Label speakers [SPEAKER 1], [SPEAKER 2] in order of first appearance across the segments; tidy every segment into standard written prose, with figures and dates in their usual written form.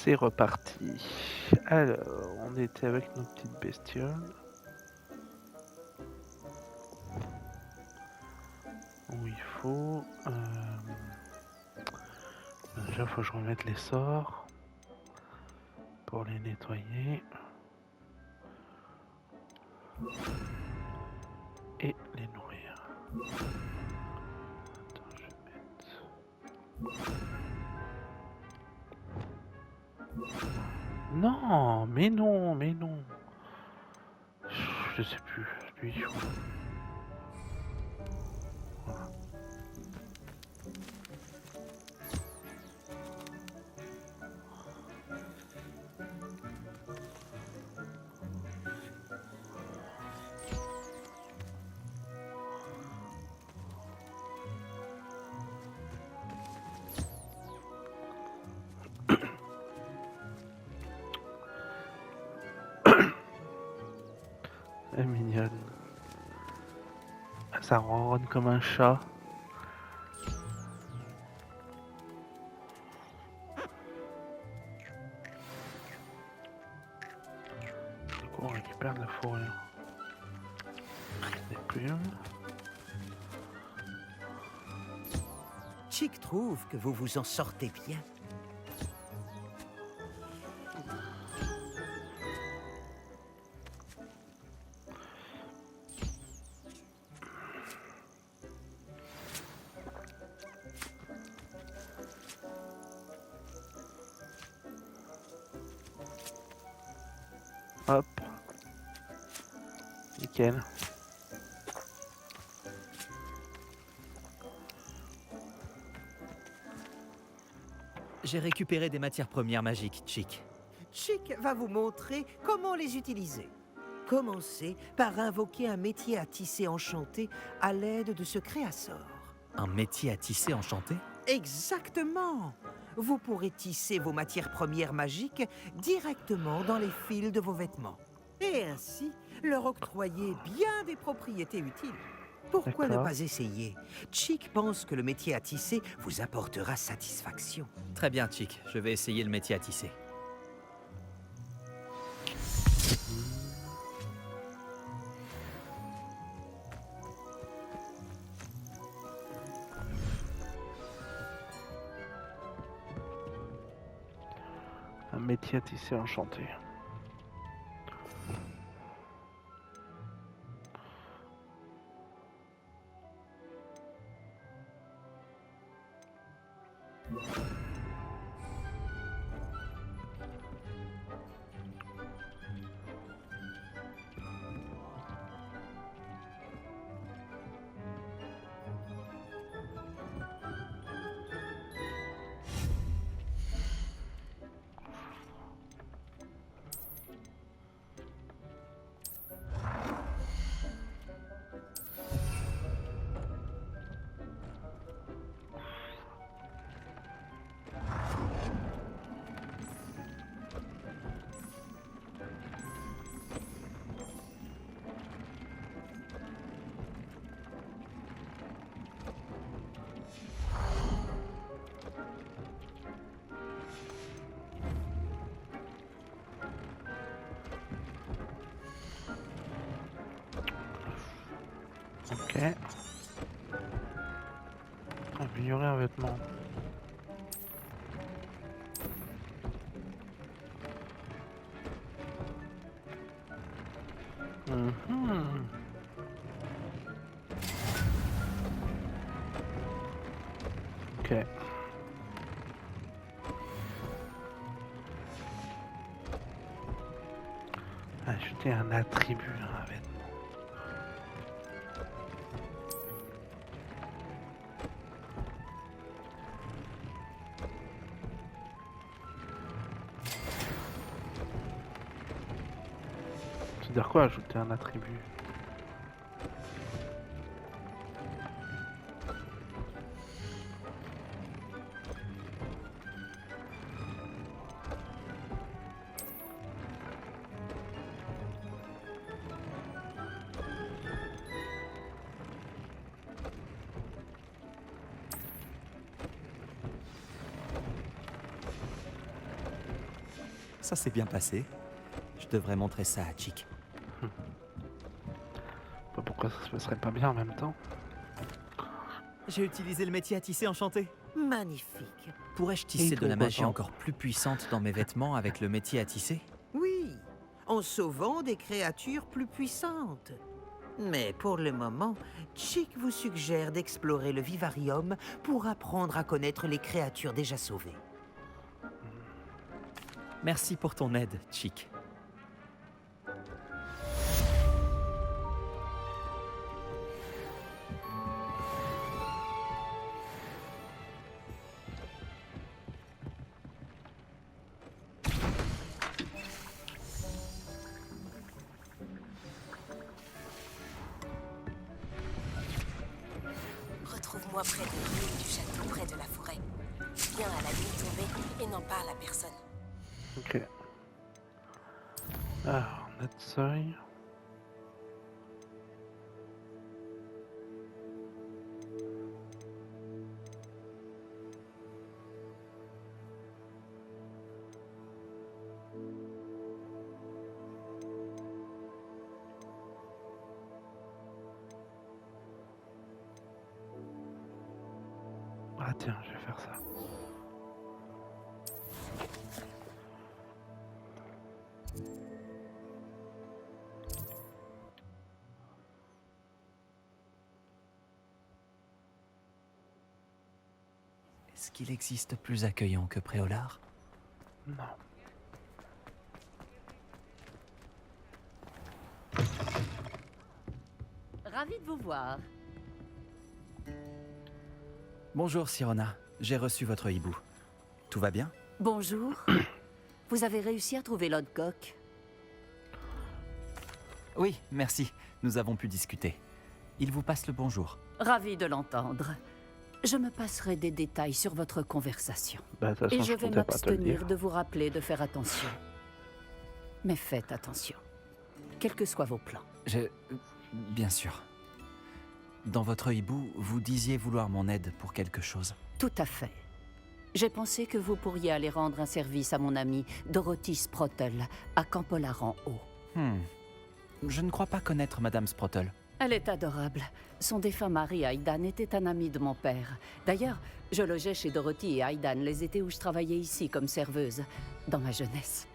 [SPEAKER 1] C'est reparti. Alors, on était avec nos petites bestioles. Où il faut. Déjà, faut que je remette les sorts pour les nettoyer et les nourrir. Attends, je vais mettre. Non, mais non, mais non. Je sais plus. Lui, je... Voilà. Elle est mignonne. Ça ronronne comme un chat. Du coup, on récupère de la fourrure. Des plumes.
[SPEAKER 2] Chick trouve que vous vous en sortez bien.
[SPEAKER 1] Hop. Nickel.
[SPEAKER 3] J'ai récupéré des matières premières magiques, Chick.
[SPEAKER 2] Chick va vous montrer comment les utiliser. Commencez par invoquer un métier à tisser enchanté à l'aide de ce créasort.
[SPEAKER 3] Un métier à tisser enchanté?
[SPEAKER 2] Exactement! Vous pourrez tisser vos matières premières magiques directement dans les fils de vos vêtements. Et ainsi, leur octroyer bien des propriétés utiles. Pourquoi ne
[SPEAKER 1] D'accord.
[SPEAKER 2] pas essayer? Chick pense que le métier à tisser vous apportera satisfaction.
[SPEAKER 3] Très bien, Chick. Je vais essayer le métier à tisser.
[SPEAKER 1] Un métier à tisser enchanté. Ok. Améliorer un vêtement. Mhm. Ok. Ajouter un attribut à un vêtement. C'est-à-dire quoi ajouter un attribut?
[SPEAKER 3] Ça s'est bien passé. Je devrais montrer ça à Chick.
[SPEAKER 1] Pas pourquoi ça se passerait pas bien en même temps.
[SPEAKER 3] J'ai utilisé le métier à tisser enchanté.
[SPEAKER 2] Magnifique.
[SPEAKER 3] Pourrais-je tisser de la
[SPEAKER 1] pourquoi
[SPEAKER 3] magie
[SPEAKER 1] pas.
[SPEAKER 3] encore plus puissante dans mes vêtements avec le métier à tisser?
[SPEAKER 2] Oui, en sauvant des créatures plus puissantes. Mais pour le moment, Chick vous suggère d'explorer le vivarium pour apprendre à connaître les créatures déjà sauvées.
[SPEAKER 3] Merci pour ton aide, Chick.
[SPEAKER 4] Retrouve-moi près des ruines du château, près de la forêt. Viens à la nuit tombée et n'en parle à personne.
[SPEAKER 1] Ok. Alors, notre seuil. Ah tiens, je vais faire ça.
[SPEAKER 3] Est-ce qu'il existe plus accueillant que Préolard?
[SPEAKER 1] Non.
[SPEAKER 5] Ravi de vous voir.
[SPEAKER 3] Bonjour, Sirona. J'ai reçu votre hibou. Tout va bien?
[SPEAKER 5] Bonjour. Vous avez réussi à trouver Lodcock?
[SPEAKER 3] Oui, merci. Nous avons pu discuter. Il vous passe le bonjour.
[SPEAKER 5] Ravi de l'entendre. Je me passerai des détails sur votre conversation.
[SPEAKER 1] Bah, de toute
[SPEAKER 5] Et
[SPEAKER 1] façon,
[SPEAKER 5] je
[SPEAKER 1] je
[SPEAKER 5] vais
[SPEAKER 1] comptais pas te le
[SPEAKER 5] m'abstenir
[SPEAKER 1] dire.
[SPEAKER 5] de vous rappeler de faire attention. Mais faites attention. Quels que soient vos plans.
[SPEAKER 3] Bien sûr. Dans votre hibou, vous disiez vouloir mon aide pour quelque chose.
[SPEAKER 5] Tout à fait. J'ai pensé que vous pourriez aller rendre un service à mon amie Dorothy Sprottle, à Campolar-en-Haut.
[SPEAKER 3] Je ne crois pas connaître Madame Sprottle.
[SPEAKER 5] Elle est adorable. Son défunt mari, Aidan, était un ami de mon père. D'ailleurs, je logeais chez Dorothy et Aidan les étés où je travaillais ici comme serveuse, dans ma jeunesse.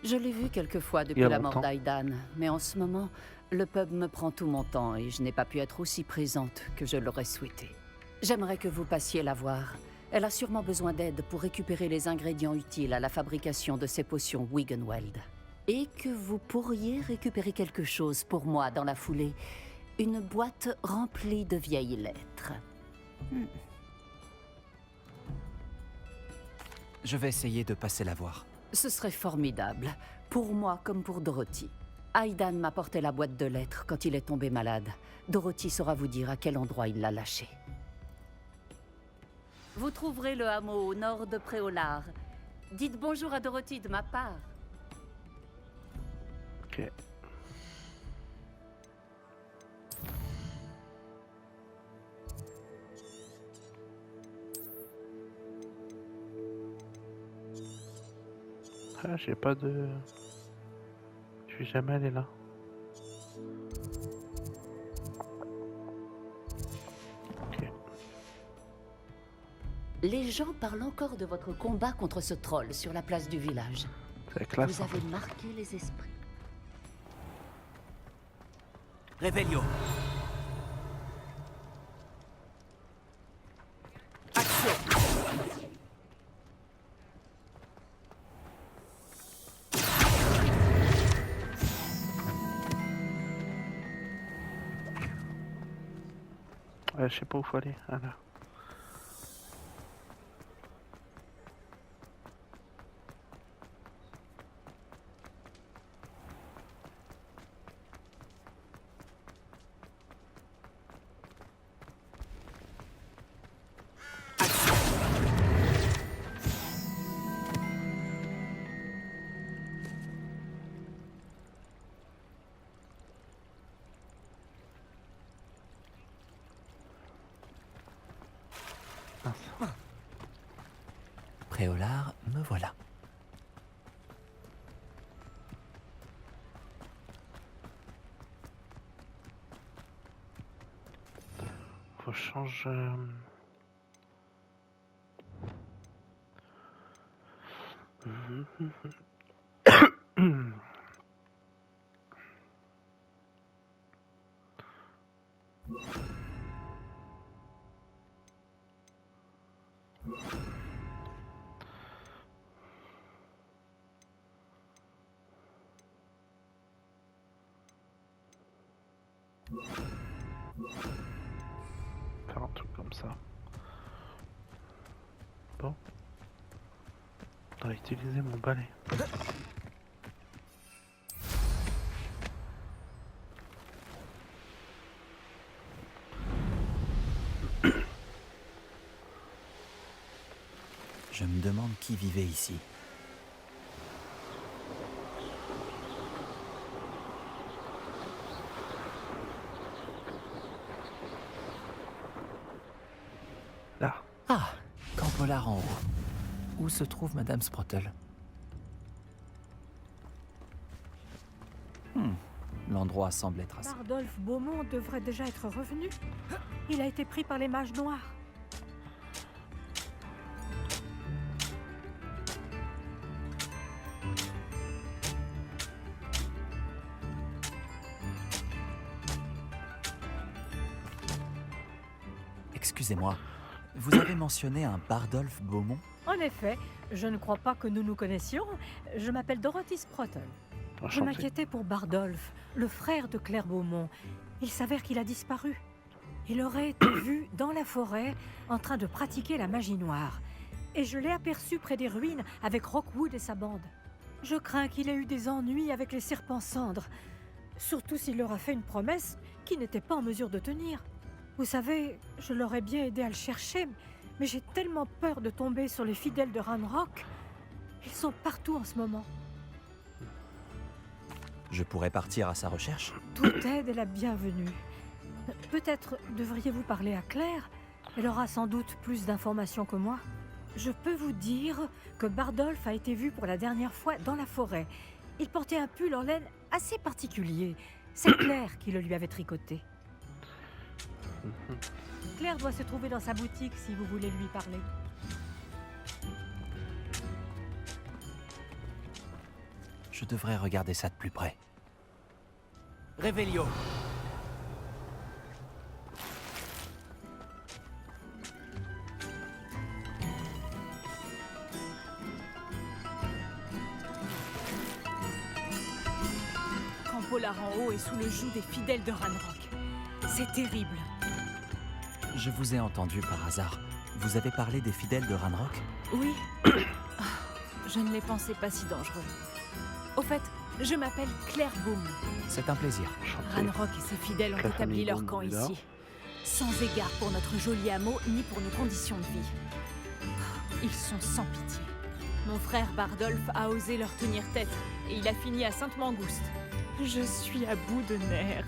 [SPEAKER 5] Je l'ai vu quelquefois depuis
[SPEAKER 1] Il y a
[SPEAKER 5] la mort
[SPEAKER 1] longtemps.
[SPEAKER 5] d'Aidan, mais en ce moment, le pub me prend tout mon temps et je n'ai pas pu être aussi présente que je l'aurais souhaité. J'aimerais que vous passiez la voir. Elle a sûrement besoin d'aide pour récupérer les ingrédients utiles à la fabrication de ces potions Wiggenweld. Et que vous pourriez récupérer quelque chose pour moi dans la foulée. Une boîte remplie de vieilles lettres.
[SPEAKER 3] Je vais essayer de passer la voir.
[SPEAKER 5] Ce serait formidable, pour moi comme pour Dorothy. Aidan m'apportait la boîte de lettres quand il est tombé malade. Dorothy saura vous dire à quel endroit il l'a lâchée. Vous trouverez le hameau au nord de Préolard. Dites bonjour à Dorothy de ma part.
[SPEAKER 1] Ok. Ah, j'ai pas de... Je suis jamais allé là. Ok.
[SPEAKER 5] Les gens parlent encore de votre combat contre ce troll sur la place du village.
[SPEAKER 1] C'est classe.
[SPEAKER 5] Vous
[SPEAKER 1] hein.
[SPEAKER 5] avez marqué les esprits.
[SPEAKER 3] Réveillon.
[SPEAKER 1] Je sais pas où faut aller. Ah là.
[SPEAKER 3] Préolard, me voilà.
[SPEAKER 1] faut que je change. Faire un truc comme ça. Bon. On va utiliser mon balai.
[SPEAKER 3] Je me demande qui vivait ici.
[SPEAKER 1] Là.
[SPEAKER 3] Ah, Camp Polar en haut. Où se trouve Madame Sprottle? L'endroit semble être assez...
[SPEAKER 6] Bardolph Beaumont devrait déjà être revenu. Il a été pris par les mages noirs.
[SPEAKER 3] Excusez-moi, vous avez mentionné un Bardolph Beaumont?
[SPEAKER 6] En effet, je ne crois pas que nous nous connaissions. Je m'appelle Dorothy Sprottle. Je
[SPEAKER 1] Enchanté.
[SPEAKER 6] m'inquiétais pour Bardolph, le frère de Claire Beaumont. Il s'avère qu'il a disparu. Il aurait été vu dans la forêt en train de pratiquer la magie noire. Et je l'ai aperçu près des ruines avec Rockwood et sa bande. Je crains qu'il ait eu des ennuis avec les serpents cendres. Surtout s'il leur a fait une promesse qu'il n'était pas en mesure de tenir. Vous savez, je l'aurais bien aidé à le chercher, mais j'ai tellement peur de tomber sur les fidèles de Ranrock. Ils sont partout en ce moment.
[SPEAKER 3] Je pourrais partir à sa recherche?
[SPEAKER 6] Toute aide est la bienvenue. Peut-être devriez-vous parler à Claire. Elle aura sans doute plus d'informations que moi. Je peux vous dire que Bardolph a été vu pour la dernière fois dans la forêt. Il portait un pull en laine assez particulier. C'est Claire qui le lui avait tricoté. Claire doit se trouver dans sa boutique si vous voulez lui parler.
[SPEAKER 3] Je devrais regarder ça de plus près.
[SPEAKER 7] Révélio.
[SPEAKER 6] Camp Polar en haut est sous le joug des fidèles de Ranrock. C'est terrible.
[SPEAKER 3] Je vous ai entendu par hasard. Vous avez parlé des fidèles de Ranrock?
[SPEAKER 8] Oui. Je ne les pensais pas si dangereux. Au fait, je m'appelle Claire Beaumont.
[SPEAKER 3] C'est un plaisir.
[SPEAKER 1] Enchanté.
[SPEAKER 8] Ranrock et ses fidèles ont
[SPEAKER 1] La famille
[SPEAKER 8] établi leur
[SPEAKER 1] Beaumont
[SPEAKER 8] camp
[SPEAKER 1] est là.
[SPEAKER 8] ici. Sans égard pour notre joli hameau, ni pour nos conditions de vie. Ils sont sans pitié. Mon frère Bardolph a osé leur tenir tête, et il a fini à Sainte-Mangouste. Je suis à bout de nerfs.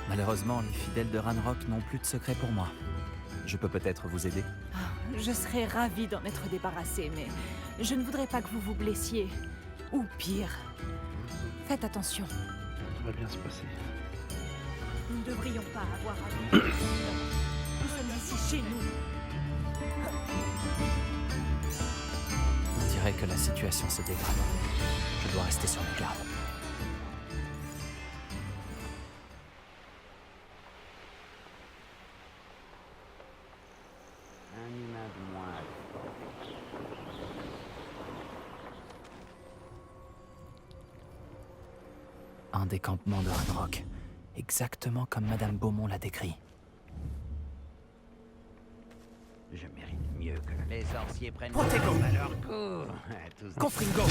[SPEAKER 3] Malheureusement, les fidèles de Ranrock n'ont plus de secret pour moi. Je peux peut-être vous aider?
[SPEAKER 8] Je serais ravie d'en être débarrassée, mais je ne voudrais pas que vous vous blessiez. Ou pire. Faites attention.
[SPEAKER 1] Tout va bien se passer.
[SPEAKER 6] Nous ne devrions pas avoir à vivre. Nous sommes ici chez nous.
[SPEAKER 3] On dirait que la situation se dégrade. Je dois rester sur mes gardes.
[SPEAKER 7] Un humain de moins.
[SPEAKER 3] Un des campements de Ranrock. Exactement comme Madame Beaumont l'a décrit.
[SPEAKER 7] Je mérite mieux que les sorciers prennent
[SPEAKER 2] Protego.
[SPEAKER 7] à leur coup. Tous
[SPEAKER 2] Confringo.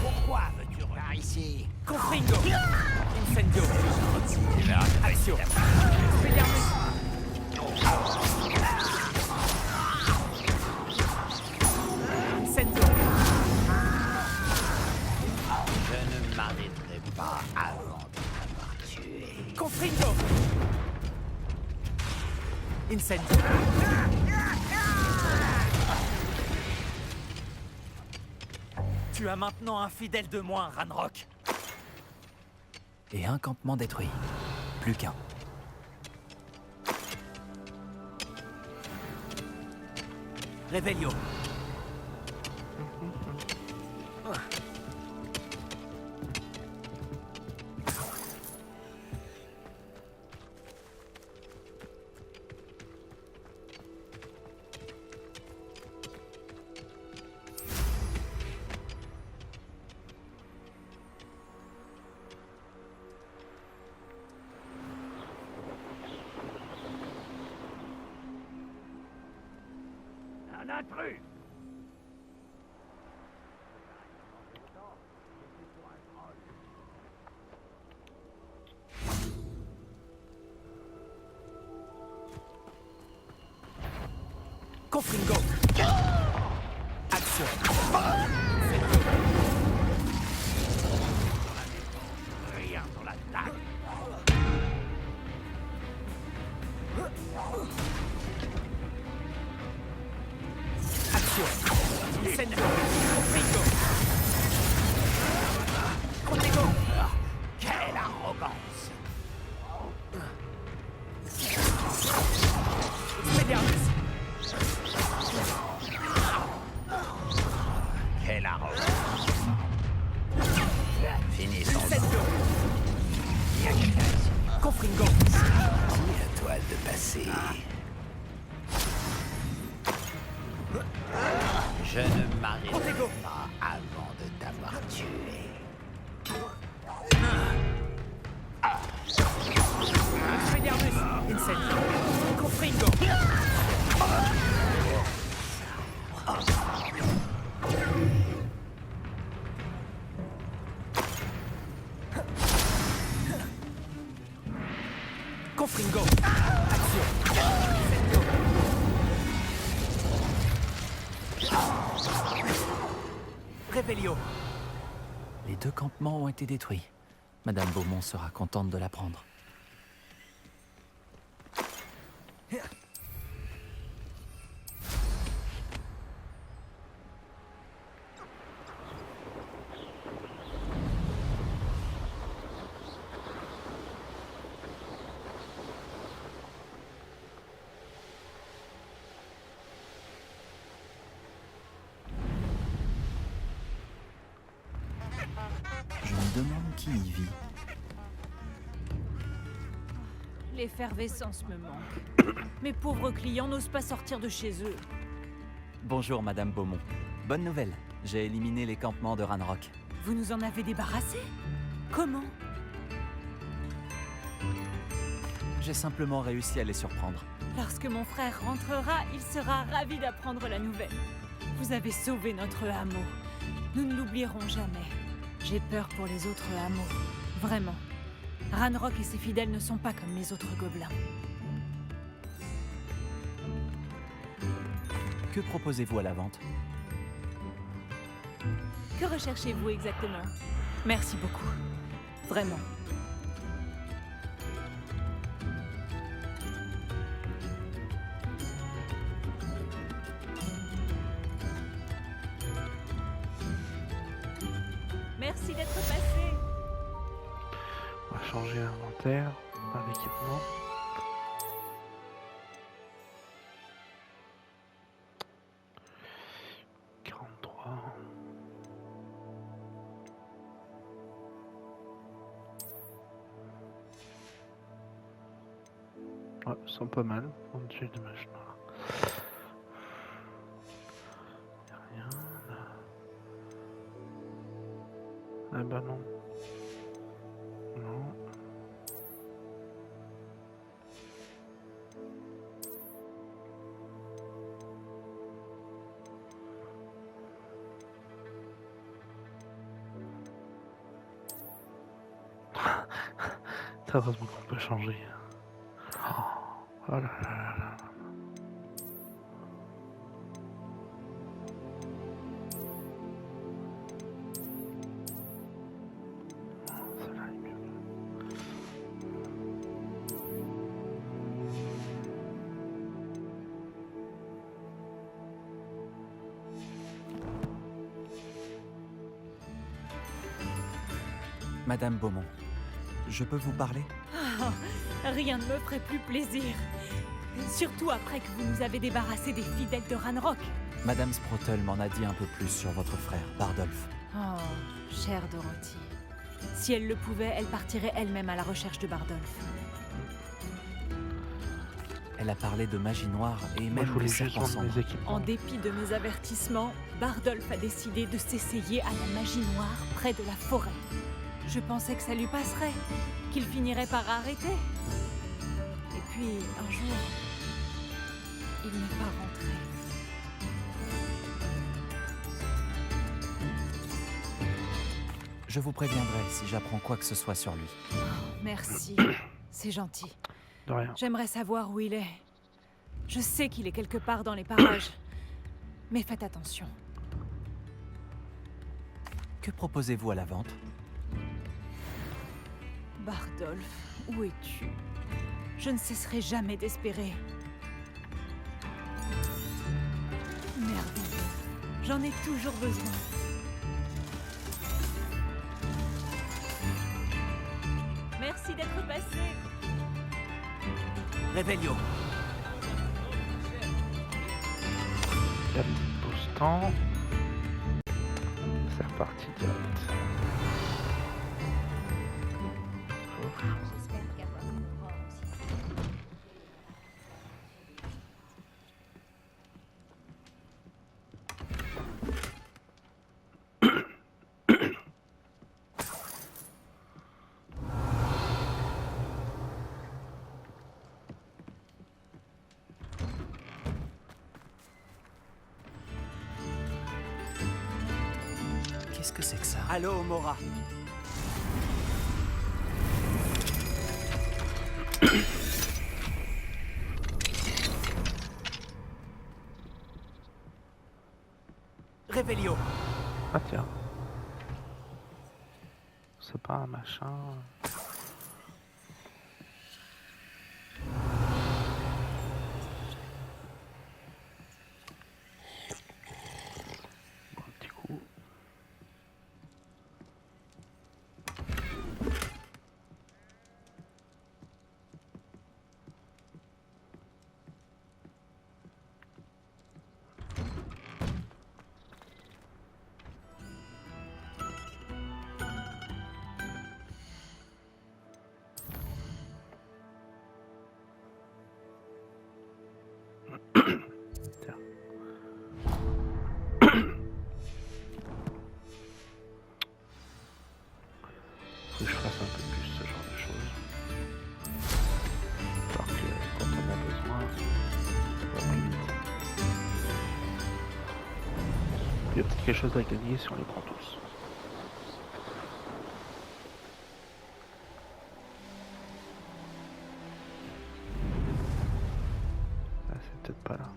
[SPEAKER 7] Pourquoi veux-tu par ici?
[SPEAKER 2] Confringo. Incendio. Alessio. Incendio.
[SPEAKER 7] Je ne m'arrêterai pas avant de t'avoir tué.
[SPEAKER 2] Confringo. Incendio.
[SPEAKER 9] Tu as maintenant un fidèle de moins, Ranrock.
[SPEAKER 3] Et un campement détruit. Plus qu'un.
[SPEAKER 9] Revelio.
[SPEAKER 7] Un intrus!
[SPEAKER 9] Confringo. Action.
[SPEAKER 7] Rien sur la table!
[SPEAKER 9] Action. Incendio. Confringo. Confringo.
[SPEAKER 7] Quelle arrogance!
[SPEAKER 9] Expelliarmus.
[SPEAKER 7] Quelle arrogance! Finissons.
[SPEAKER 9] Incendio. Confringo.
[SPEAKER 7] C'est à toi de passer. Je ne m'arrêterai
[SPEAKER 9] Protego.
[SPEAKER 7] pas avant de t'avoir tué.
[SPEAKER 9] Expelliarmus. Incendio. Confringo. Confringo. Action. Incendio. Revelio.
[SPEAKER 3] Les 2 campements ont été détruits. Madame Beaumont sera contente de l'apprendre. Je me demande qui y vit.
[SPEAKER 8] L'effervescence me manque. Mes pauvres clients n'osent pas sortir de chez eux.
[SPEAKER 3] Bonjour, Madame Beaumont. Bonne nouvelle, j'ai éliminé les campements de Ranrock.
[SPEAKER 8] Vous nous en avez débarrassés? Comment?
[SPEAKER 3] J'ai simplement réussi à les surprendre.
[SPEAKER 8] Lorsque mon frère rentrera, il sera ravi d'apprendre la nouvelle. Vous avez sauvé notre hameau. Nous ne l'oublierons jamais. J'ai peur pour les autres hameaux. Vraiment. Ranrock et ses fidèles ne sont pas comme les autres gobelins.
[SPEAKER 3] Que proposez-vous à la vente?
[SPEAKER 8] Que recherchez-vous exactement? Merci beaucoup. Vraiment. Merci d'être passé.
[SPEAKER 1] On va changer l'inventaire par l'équipement. Ouais, ils sont pas mal. En dessus de mâche noire. Y'a rien là. Ah bah non. Non. C'est heureusement qu'on peut changer. Oh là là là là. Celle-là est mieux.
[SPEAKER 3] Madame Beaumont, je peux vous parler?
[SPEAKER 8] Ah, rien ne me ferait plus plaisir. Surtout après que vous nous avez débarrassés des fidèles de Ranrock.
[SPEAKER 3] Madame Sprotle m'en a dit un peu plus sur votre frère, Bardolph.
[SPEAKER 8] Oh, chère Dorothy. Si elle le pouvait, elle partirait elle-même à la recherche de Bardolph.
[SPEAKER 3] Elle a parlé de magie noire et
[SPEAKER 1] Moi,
[SPEAKER 3] même
[SPEAKER 1] je voulais
[SPEAKER 3] de
[SPEAKER 1] juste
[SPEAKER 3] serpents
[SPEAKER 1] vendre
[SPEAKER 3] sombres.
[SPEAKER 1] mes équipements.
[SPEAKER 8] En dépit de mes avertissements, Bardolph a décidé de s'essayer à la magie noire près de la forêt. Je pensais que ça lui passerait, qu'il finirait par arrêter. Et puis, un jour, il n'est pas rentré.
[SPEAKER 3] Je vous préviendrai si j'apprends quoi que ce soit sur lui.
[SPEAKER 8] Oh, merci, c'est gentil.
[SPEAKER 1] De rien.
[SPEAKER 8] J'aimerais savoir où il est. Je sais qu'il est quelque part dans les parages. Mais faites attention.
[SPEAKER 3] Que proposez-vous à la vente?
[SPEAKER 8] Bardolph, où es-tu? Je ne cesserai jamais d'espérer. Merveilleux. J'en ai toujours besoin. Merci d'être passé.
[SPEAKER 9] Réveillon.
[SPEAKER 1] Cap boostant. C'est reparti direct.
[SPEAKER 3] Qu'est-ce que c'est que ça?
[SPEAKER 9] Allô, Mora. Réveillon.
[SPEAKER 1] Ah tiens. C'est pas un machin. Bon, un petit coup. Faut que je fasse un peu plus ce genre de choses. Alors que quand on a besoin, ça va plus vite. Il y a peut-être quelque chose à gagner si on les prend tous. Ah, c'est peut-être pas là.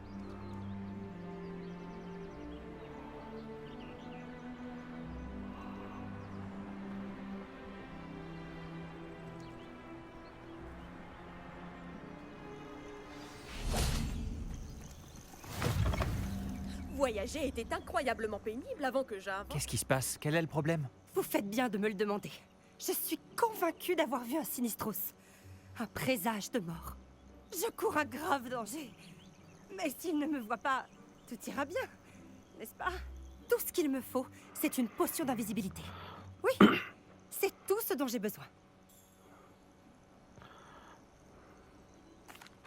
[SPEAKER 10] Voyager était incroyablement pénible avant que j'invente.
[SPEAKER 3] Qu'est-ce qui se passe? Quel est le problème?
[SPEAKER 10] Vous faites bien de me le demander. Je suis convaincue d'avoir vu un Sinistros. Un présage de mort. Je cours un grave danger. Mais s'il ne me voit pas, tout ira bien, n'est-ce pas? Tout ce qu'il me faut, c'est une potion d'invisibilité. Oui, c'est tout ce dont j'ai besoin.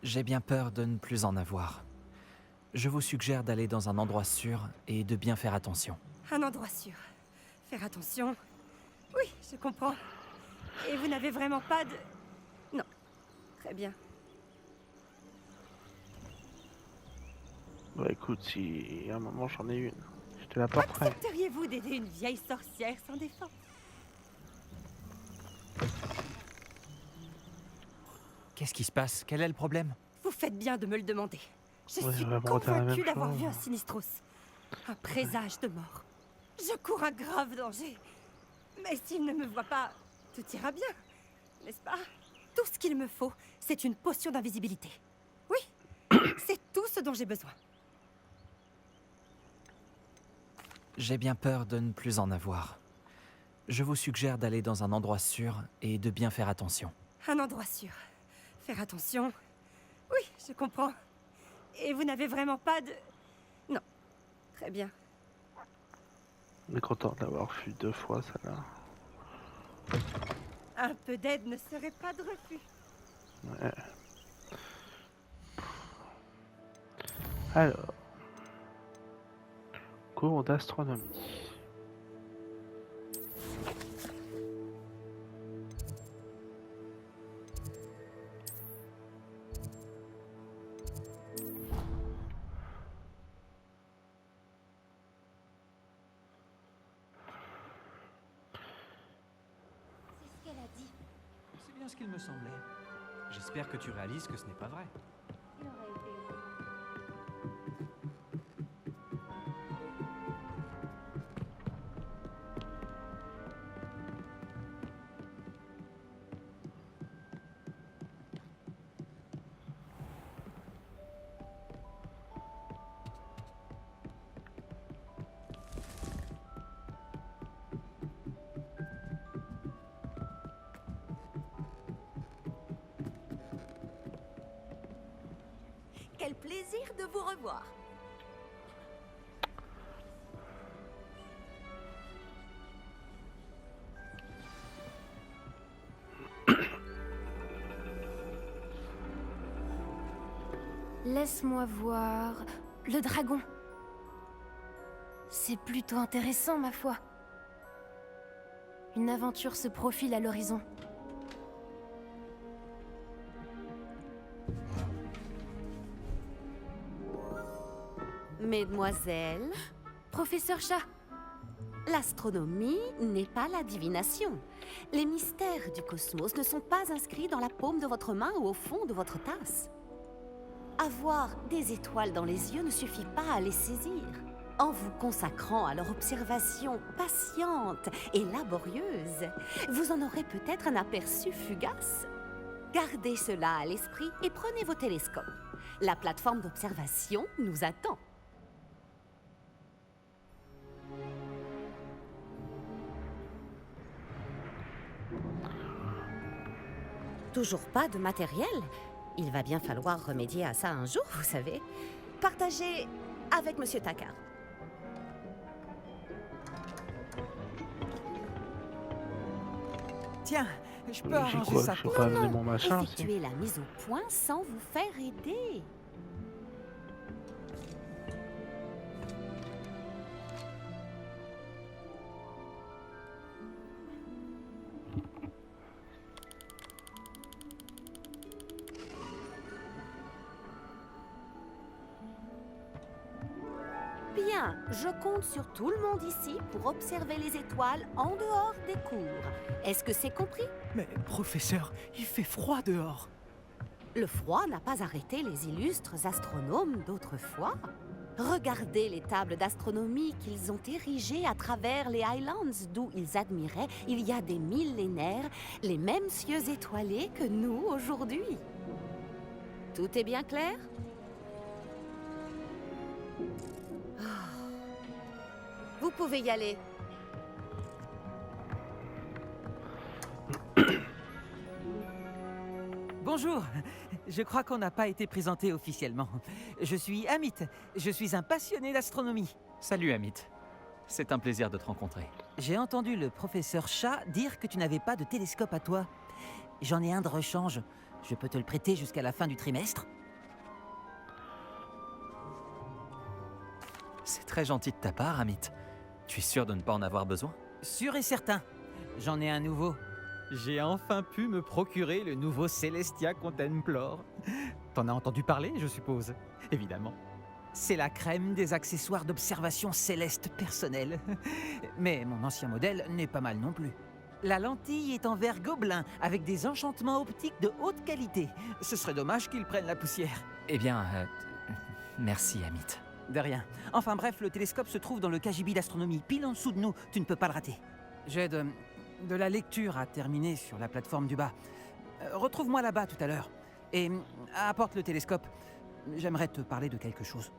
[SPEAKER 3] J'ai bien peur de ne plus en avoir. Je vous suggère d'aller dans un endroit sûr et de bien faire attention.
[SPEAKER 10] Un endroit sûr. Faire attention. Oui, je comprends. Et vous n'avez vraiment pas de... Non. Très bien.
[SPEAKER 1] Bah écoute, si à un moment j'en ai une, je te l'apporterai.
[SPEAKER 10] Accepteriez-vous d'aider une vieille sorcière sans défense?
[SPEAKER 3] Qu'est-ce qui se passe? Quel est le problème?
[SPEAKER 10] Vous faites bien de me le demander. Je
[SPEAKER 1] Ouais,
[SPEAKER 10] suis
[SPEAKER 1] vraiment, t'as la
[SPEAKER 10] convaincue
[SPEAKER 1] même
[SPEAKER 10] d'avoir
[SPEAKER 1] chose.
[SPEAKER 10] vu un Sinistros. Un présage de mort. Je cours un grave danger. Mais s'il ne me voit pas, tout ira bien, n'est-ce pas? Tout ce qu'il me faut, c'est une potion d'invisibilité. Oui, c'est tout ce dont j'ai besoin.
[SPEAKER 3] J'ai bien peur de ne plus en avoir. je vous suggère d'aller dans un endroit sûr et de bien faire attention.
[SPEAKER 10] Un endroit sûr. Faire attention. Oui, je comprends. Et vous n'avez vraiment pas de... Non. Très bien.
[SPEAKER 1] On est content de l'avoir vu 2 fois, celle-là.
[SPEAKER 10] Un peu d'aide ne serait pas de refus.
[SPEAKER 1] Ouais. Alors. Cours d'astronomie.
[SPEAKER 11] C'est bien ce qu'il me semblait. J'espère que tu réalises que ce n'est pas vrai.
[SPEAKER 4] Quel plaisir de vous revoir.
[SPEAKER 12] Laisse-moi voir... Le dragon. C'est plutôt intéressant, ma foi. Une aventure se profile à l'horizon.
[SPEAKER 13] Mesdemoiselles,
[SPEAKER 12] Professeur Chat,
[SPEAKER 13] l'astronomie n'est pas la divination. Les mystères du cosmos ne sont pas inscrits dans la paume de votre main ou au fond de votre tasse. Avoir des étoiles dans les yeux ne suffit pas à les saisir. En vous consacrant à leur observation patiente et laborieuse, vous en aurez peut-être un aperçu fugace. Gardez cela à l'esprit et prenez vos télescopes. La plateforme d'observation nous attend. Toujours pas de matériel? Il va bien falloir remédier à ça un jour, vous savez. Partagez avec Monsieur Takar.
[SPEAKER 2] Tiens, je peux
[SPEAKER 1] J'ai
[SPEAKER 2] arranger
[SPEAKER 1] quoi?
[SPEAKER 2] ça
[SPEAKER 1] Je
[SPEAKER 2] pour
[SPEAKER 1] peux pas amener mon machin aussi?
[SPEAKER 13] Effectuez la mise au point sans vous faire aider. Bien, je compte sur tout le monde ici pour observer les étoiles en dehors des cours. Est-ce que c'est compris?
[SPEAKER 9] Mais professeur, il fait froid dehors.
[SPEAKER 13] Le froid n'a pas arrêté les illustres astronomes d'autrefois. Regardez les tables d'astronomie qu'ils ont érigées à travers les Highlands, d'où ils admiraient, il y a des millénaires, les mêmes cieux étoilés que nous aujourd'hui. Tout est bien clair? Vous pouvez y aller.
[SPEAKER 2] Bonjour, je crois qu'on n'a pas été présenté officiellement. Je suis Amit, je suis un passionné d'astronomie.
[SPEAKER 3] Salut Amit, c'est un plaisir de te rencontrer.
[SPEAKER 2] J'ai entendu le professeur Chat dire que tu n'avais pas de télescope à toi. J'en ai un de rechange. Je peux te le prêter jusqu'à la fin du trimestre?
[SPEAKER 3] C'est très gentil de ta part, Amit. Tu es sûr de ne pas en avoir besoin?
[SPEAKER 2] Sûr et certain. J'en ai un nouveau.
[SPEAKER 9] J'ai enfin pu me procurer le nouveau Celestia Contemplor. T'en as entendu parler, je suppose? Évidemment.
[SPEAKER 2] C'est la crème des accessoires d'observation céleste personnelle. Mais mon ancien modèle n'est pas mal non plus. La lentille est en verre gobelin, avec des enchantements optiques de haute qualité. Ce serait dommage qu'ils prennent la poussière.
[SPEAKER 3] Eh bien, merci Amit.
[SPEAKER 2] De rien. Enfin bref, le télescope se trouve dans le KGB d'astronomie, pile en dessous de nous. Tu ne peux pas le rater. J'ai de la lecture à terminer sur la plateforme du bas. Retrouve-moi là-bas tout à l'heure. Et apporte le télescope. J'aimerais te parler de quelque chose.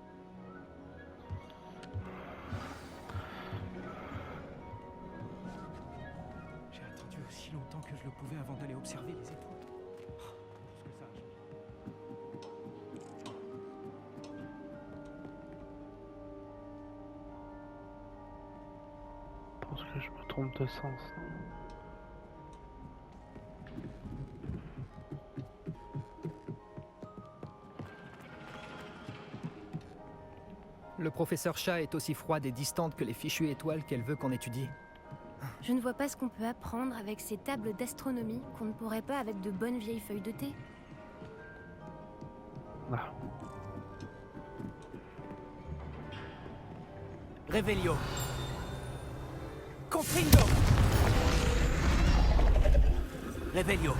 [SPEAKER 11] aussi longtemps que je le pouvais avant d'aller observer les étoiles. Parce que ça a changé.
[SPEAKER 1] Je pense que je me trompe de sens, non?
[SPEAKER 14] Le professeur Chat est aussi froide et distante que les fichues étoiles qu'elle veut qu'on étudie.
[SPEAKER 12] Je ne vois pas ce qu'on peut apprendre avec ces tables d'astronomie qu'on ne pourrait pas avec de bonnes vieilles feuilles de thé.
[SPEAKER 1] Ah.
[SPEAKER 2] Revelio. Confringo. Revelio.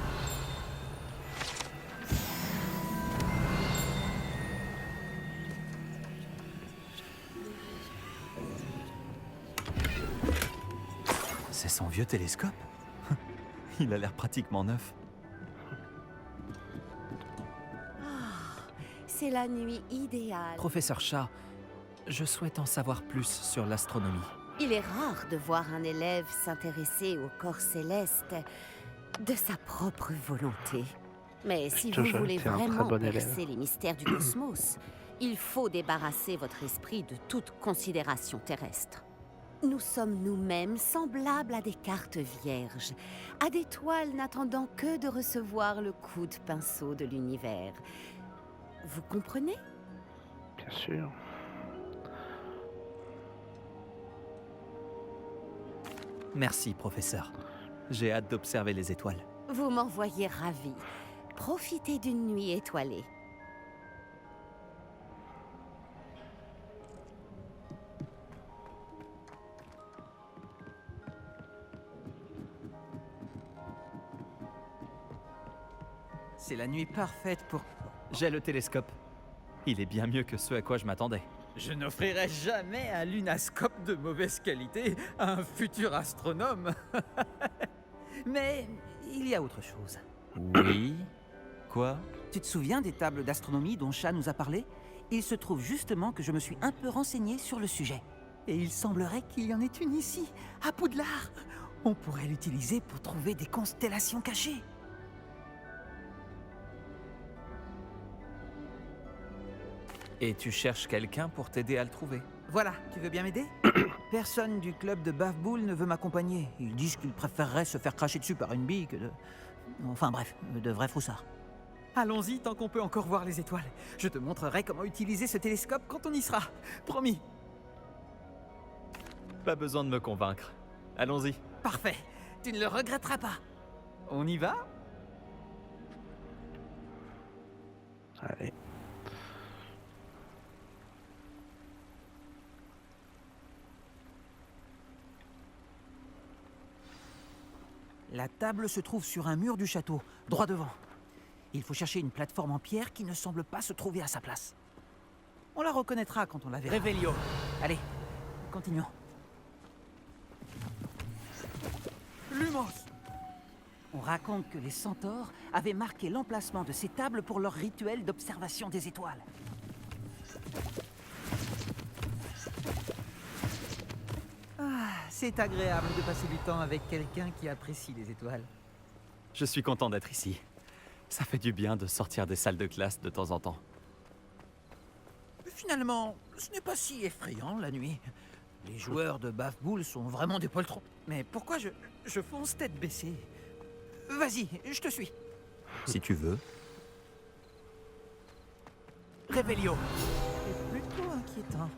[SPEAKER 3] C'est son vieux télescope. Il a l'air pratiquement neuf.
[SPEAKER 13] C'est la nuit idéale.
[SPEAKER 3] Professeur Chat, je souhaite en savoir plus sur l'astronomie.
[SPEAKER 13] Il est rare de voir un élève s'intéresser au corps céleste de sa propre volonté. Mais si vous voulez vraiment percer les mystères du cosmos, il faut débarrasser votre esprit de toute considération terrestre. Nous sommes nous-mêmes semblables à des cartes vierges, à des toiles n'attendant que de recevoir le coup de pinceau de l'univers. Vous comprenez?
[SPEAKER 1] Bien sûr.
[SPEAKER 3] Merci, professeur. J'ai hâte d'observer les étoiles.
[SPEAKER 13] Vous m'envoyez ravi. Profitez d'une nuit étoilée.
[SPEAKER 9] C'est la nuit parfaite pour...
[SPEAKER 3] J'ai le télescope. Il est bien mieux que ce à quoi je m'attendais.
[SPEAKER 9] Je n'offrirai jamais un lunascope de mauvaise qualité à un futur astronome. Mais il y a autre chose.
[SPEAKER 3] Oui? Quoi?
[SPEAKER 15] Tu te souviens des tables d'astronomie dont Chat nous a parlé? Il se trouve justement que je me suis un peu renseigné sur le sujet. Et il semblerait qu'il y en ait une ici, à Poudlard. On pourrait l'utiliser pour trouver des constellations cachées.
[SPEAKER 3] Et tu cherches quelqu'un pour t'aider à le trouver?
[SPEAKER 15] Voilà, tu veux bien m'aider? Personne du club de Bafboul ne veut m'accompagner. Ils disent qu'ils préféreraient se faire cracher dessus par une bille que de... Enfin bref, de vrais froussards.
[SPEAKER 9] Allons-y tant qu'on peut encore voir les étoiles. Je te montrerai comment utiliser ce télescope quand on y sera. Promis.
[SPEAKER 3] Pas besoin de me convaincre. Allons-y.
[SPEAKER 15] Parfait, tu ne le regretteras pas.
[SPEAKER 9] On y va?
[SPEAKER 1] Allez.
[SPEAKER 15] La table se trouve sur un mur du château, droit devant. Il faut chercher une plateforme en pierre qui ne semble pas se trouver à sa place. On la reconnaîtra quand on la verra.
[SPEAKER 2] Revelio.
[SPEAKER 15] Allez, continuons.
[SPEAKER 2] Lumos.
[SPEAKER 15] On raconte que les centaures avaient marqué l'emplacement de ces tables pour leur rituel d'observation des étoiles.
[SPEAKER 9] C'est agréable de passer du temps avec quelqu'un qui apprécie les étoiles.
[SPEAKER 3] Je suis content d'être ici. Ça fait du bien de sortir des salles de classe de temps en temps.
[SPEAKER 15] Finalement, ce n'est pas si effrayant la nuit. Les joueurs de Bafboul sont vraiment des poltrons. Mais pourquoi je fonce tête baissée? Vas-y, je te suis.
[SPEAKER 3] Si tu veux.
[SPEAKER 2] Revelio.
[SPEAKER 15] C'est plutôt inquiétant.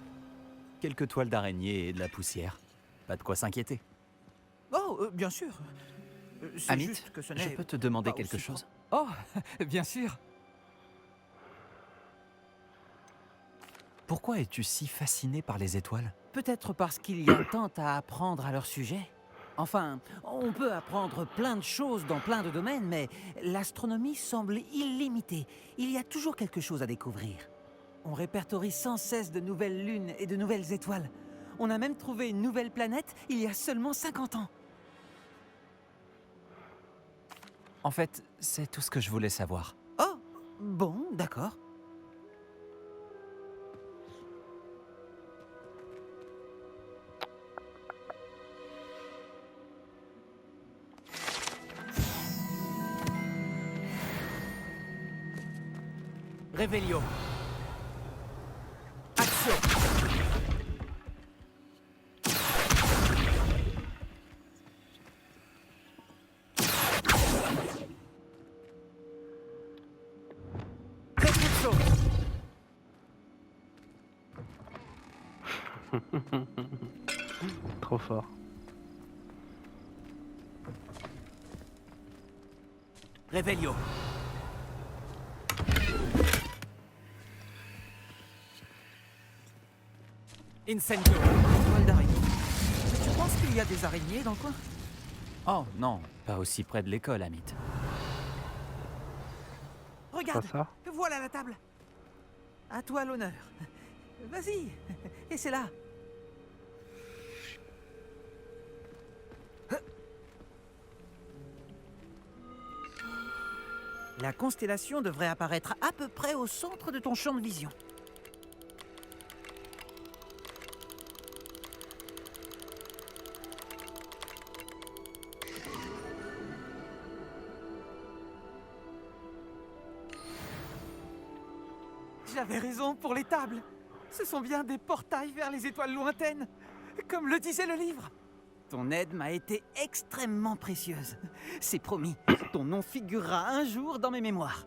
[SPEAKER 3] Quelques toiles d'araignée et de la poussière. Pas de quoi s'inquiéter.
[SPEAKER 15] Oh, bien sûr. C'est
[SPEAKER 3] Amit,
[SPEAKER 15] juste que ce n'est
[SPEAKER 3] je peux te demander
[SPEAKER 15] pas
[SPEAKER 3] quelque
[SPEAKER 15] aussi
[SPEAKER 3] chose?
[SPEAKER 9] Oh, bien sûr.
[SPEAKER 3] Pourquoi es-tu si fasciné par les étoiles?
[SPEAKER 15] Peut-être parce qu'il y a tant à apprendre à leur sujet. Enfin, on peut apprendre plein de choses dans plein de domaines, mais l'astronomie semble illimitée. Il y a toujours quelque chose à découvrir. On répertorie sans cesse de nouvelles lunes et de nouvelles étoiles. On a même trouvé une nouvelle planète il y a seulement 50 ans.
[SPEAKER 3] En fait, c'est tout ce que je voulais savoir.
[SPEAKER 15] Oh, bon, d'accord. Réveillon. Action. Propulso.
[SPEAKER 1] Trop fort.
[SPEAKER 15] Réveillon. Incendio. Toile d'araignée. Tu penses qu'il y a des araignées dans le coin?
[SPEAKER 3] Oh non, pas aussi près de l'école, Amit.
[SPEAKER 15] Regarde,
[SPEAKER 1] Pas ça?
[SPEAKER 15] voilà la table. À toi l'honneur. Vas-y, et c'est là. La constellation devrait apparaître à peu près au centre de ton champ de vision. J'avais raison pour les tables. Ce sont bien des portails vers les étoiles lointaines, comme le disait le livre. Ton aide m'a été extrêmement précieuse. C'est promis, ton nom figurera un jour dans mes mémoires.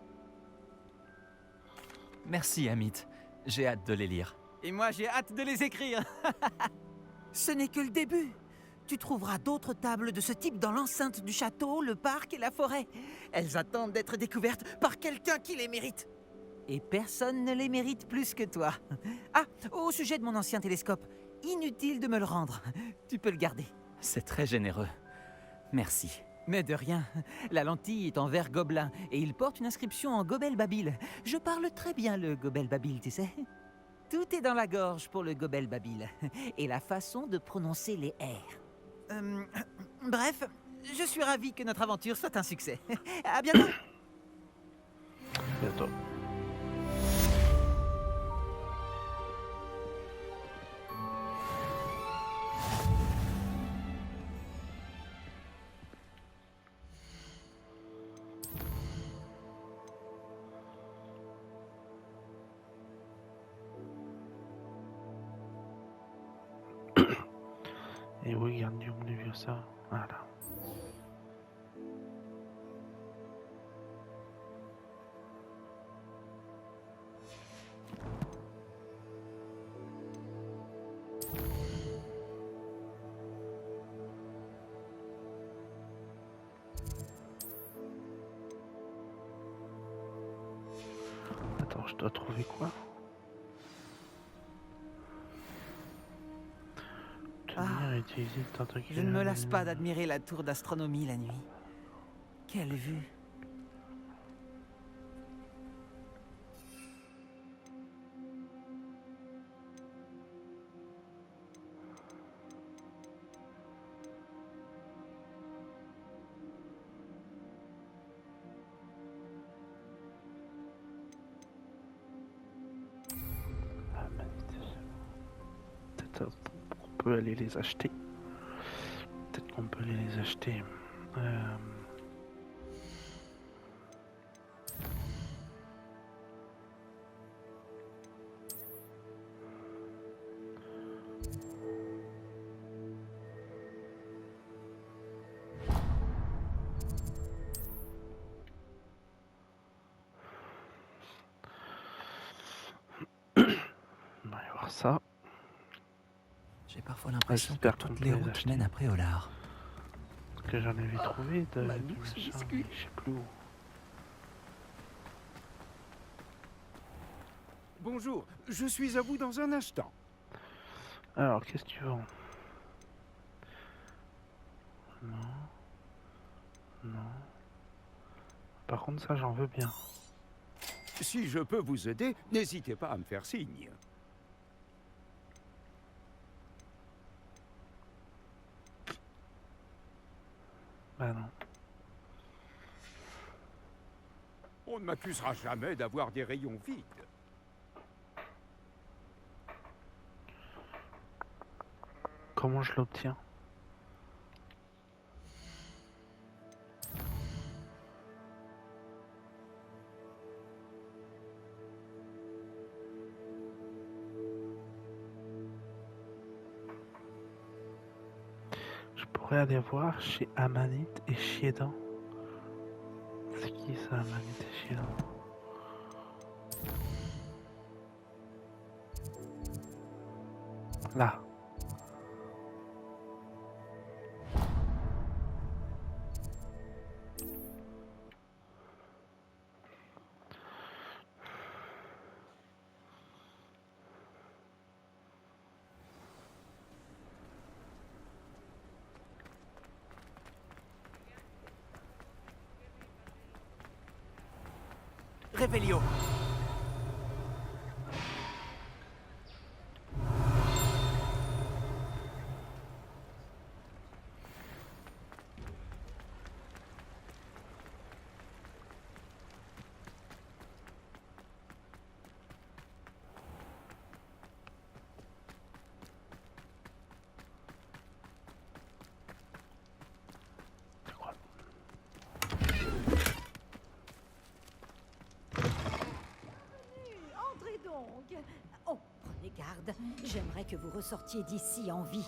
[SPEAKER 3] Merci, Amit. J'ai hâte de les lire.
[SPEAKER 15] Et moi, j'ai hâte de les écrire. Ce n'est que le début. Tu trouveras d'autres tables de ce type dans l'enceinte du château, le parc et la forêt. Elles attendent d'être découvertes par quelqu'un qui les mérite. Et personne ne les mérite plus que toi. Ah, au sujet de mon ancien télescope, inutile de me le rendre. Tu peux le garder.
[SPEAKER 3] C'est très généreux. Merci.
[SPEAKER 15] Mais de rien. La lentille est en verre gobelin et il porte une inscription en gobel babil. Je parle très bien le gobel babil, tu sais. Tout est dans la gorge pour le gobel babil. Et la façon de prononcer les R. Bref, je suis ravi que notre aventure soit un succès. À bientôt.
[SPEAKER 1] Bientôt. Et oui, Wingardium Leviosa, voilà. Attends, je dois trouver quoi?
[SPEAKER 15] Ah,
[SPEAKER 1] Utiliser le tentacule.
[SPEAKER 15] je ne me lasse pas d'admirer la tour d'astronomie la nuit. Quelle vue!
[SPEAKER 1] Ah, peut-être qu'on peut aller les acheter. Peut-être qu'on peut aller les acheter. On va y voir ça.
[SPEAKER 3] J'ai parfois l'impression que
[SPEAKER 1] j'espère
[SPEAKER 3] toutes
[SPEAKER 1] qu'on
[SPEAKER 3] les
[SPEAKER 1] peut les
[SPEAKER 3] routes
[SPEAKER 1] acheter.
[SPEAKER 3] mènent à Préolard.
[SPEAKER 1] Que j'en avais trouvé de
[SPEAKER 15] ma
[SPEAKER 1] du
[SPEAKER 15] douce
[SPEAKER 1] machin,
[SPEAKER 15] biscuit.
[SPEAKER 1] je sais plus où.
[SPEAKER 16] Bonjour, je suis à vous dans un instant.
[SPEAKER 1] Alors, qu'est-ce que tu vends? Non. Non. Par contre, ça, j'en veux bien.
[SPEAKER 16] Si je peux vous aider, n'hésitez pas à me faire signe.
[SPEAKER 1] Bah non.
[SPEAKER 16] On ne m'accusera jamais d'avoir des rayons vides.
[SPEAKER 1] Comment je l'obtiens? pourrait aller voir chez Amanite et Chiédan. C'est qui ça, Amanite et Chiédan? Là.
[SPEAKER 15] Réveillon.
[SPEAKER 6] Entrez donc. Oh, prenez garde. J'aimerais que vous ressortiez d'ici en vie.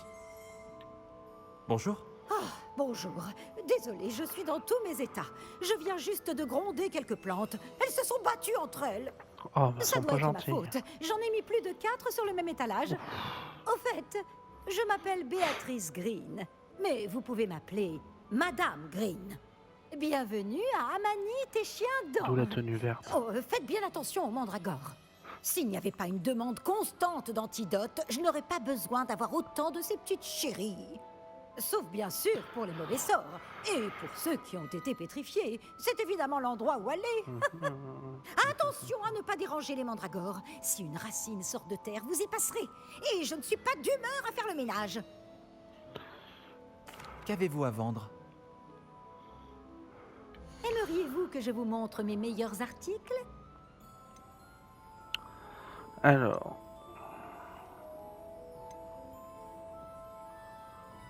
[SPEAKER 3] Bonjour.
[SPEAKER 6] Ah, bonjour. Désolée, je suis dans tous mes états. Je viens juste de gronder quelques plantes. Elles se sont battues entre elles.
[SPEAKER 1] Oh, bah,
[SPEAKER 6] Ça
[SPEAKER 1] sont
[SPEAKER 6] doit
[SPEAKER 1] pas
[SPEAKER 6] être ma
[SPEAKER 1] gentils.
[SPEAKER 6] faute. J'en ai mis plus de 4 sur le même étalage. Au fait, je m'appelle Béatrice Green. Mais vous pouvez m'appeler Madame Green. Bienvenue à Amanite et Chien d'Or.
[SPEAKER 1] D'où la tenue verte.
[SPEAKER 6] Oh, faites bien attention aux mandragores. S'il n'y avait pas une demande constante d'antidotes, je n'aurais pas besoin d'avoir autant de ces petites chéries. Sauf bien sûr pour les mauvais sorts. Et pour ceux qui ont été pétrifiés, c'est évidemment l'endroit où aller. Attention à ne pas déranger les mandragores. Si une racine sort de terre, vous y passerez. Et je ne suis pas d'humeur à faire le ménage.
[SPEAKER 3] Qu'avez-vous à vendre?
[SPEAKER 6] Aimeriez-vous que je vous montre mes meilleurs articles?
[SPEAKER 1] Alors.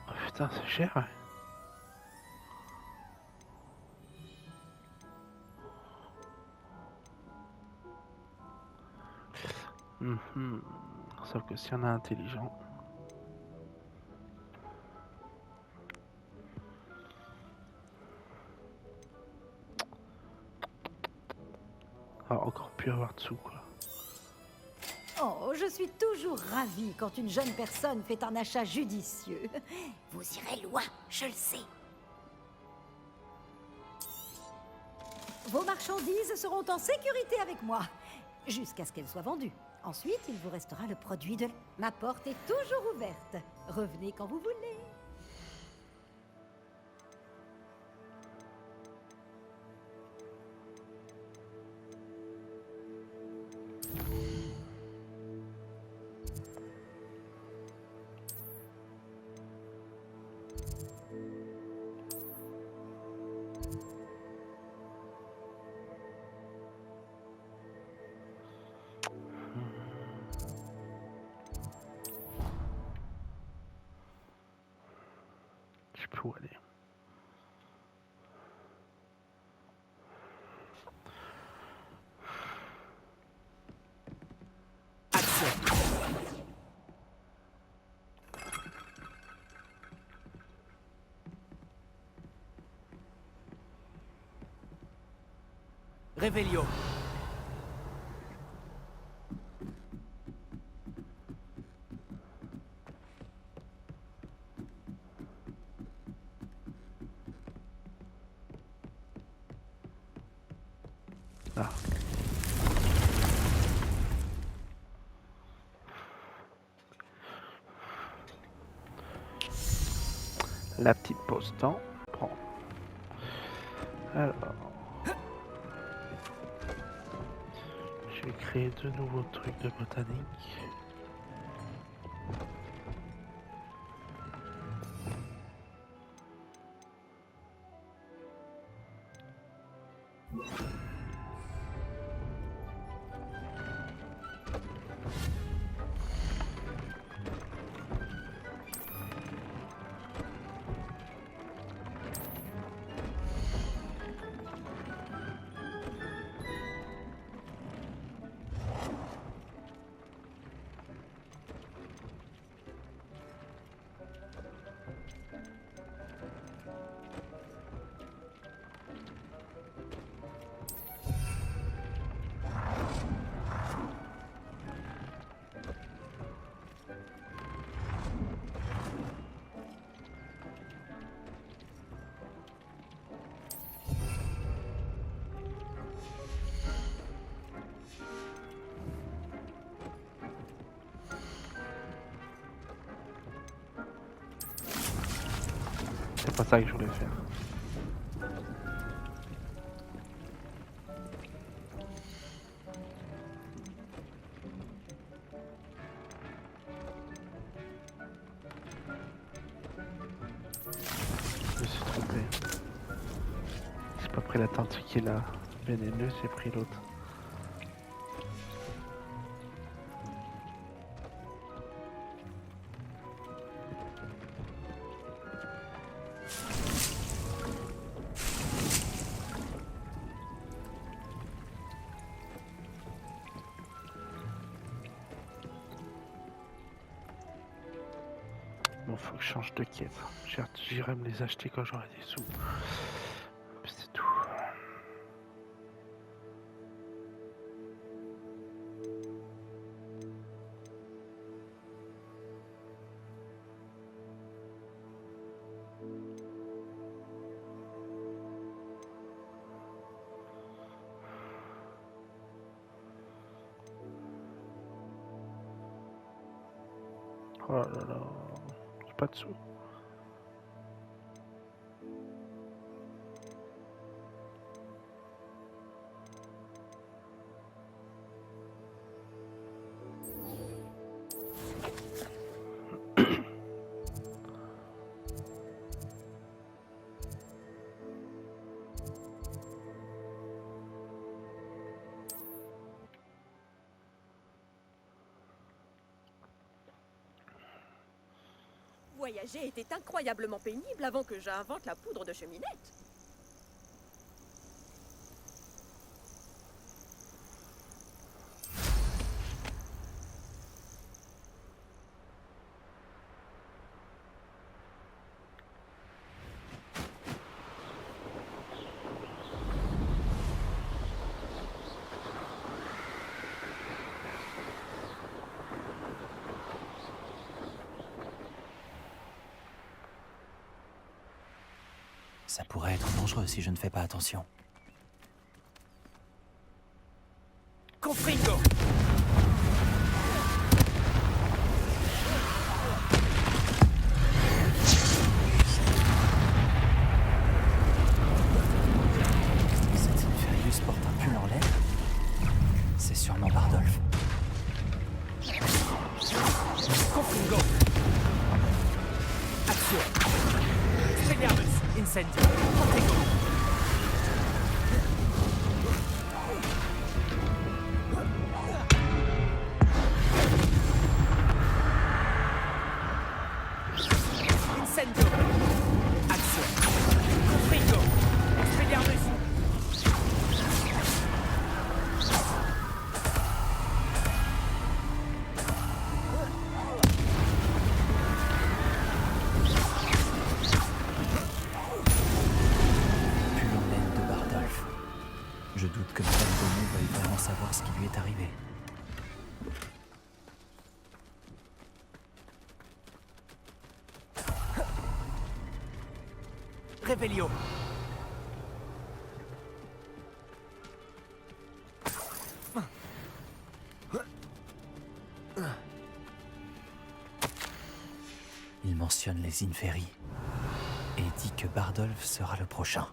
[SPEAKER 1] Oh, putain, c'est cher. Ouais. Sauf que si on a intelligent. Ah, encore pu avoir dessous quoi.
[SPEAKER 6] Oh, je suis toujours ravie quand une jeune personne fait un achat judicieux. Vous irez loin, je le sais. Vos marchandises seront en sécurité avec moi, jusqu'à ce qu'elles soient vendues. Ensuite, il vous restera le produit de... Ma porte est toujours ouverte. Revenez quand vous voulez.
[SPEAKER 1] Je peux où aller.
[SPEAKER 15] Réveillon.
[SPEAKER 1] Ah. La petite pause temps prend. Alors. Je vais créer de nouveaux trucs de botanique. c'est pas ça que je voulais faire. Je me suis trompé. J'ai pas pris la teinte qui est là. Vénéneux, j'ai pris l'autre. Bon, faut que je change de quête. J'irai me les acheter quand j'aurai des sous. C'est tout. Oh là là, j'ai pas de sous.
[SPEAKER 17] Voyager était incroyablement pénible avant que j'invente la poudre de cheminette.
[SPEAKER 3] Ça pourrait être dangereux si je ne fais pas attention.
[SPEAKER 15] Confringo!
[SPEAKER 3] Cette Inferius porte un pull en laine. C'est sûrement Bardolph.
[SPEAKER 15] Confringo! Action! Expelliarmus! Incendio! Protego! Incendio! Action! Confringo! Expelliarmus!
[SPEAKER 3] Je doute que Madame Beaumont veuille vraiment savoir ce qui lui est arrivé.
[SPEAKER 15] Revelio!
[SPEAKER 3] Il mentionne les Inferi et dit que Bardolph sera le prochain.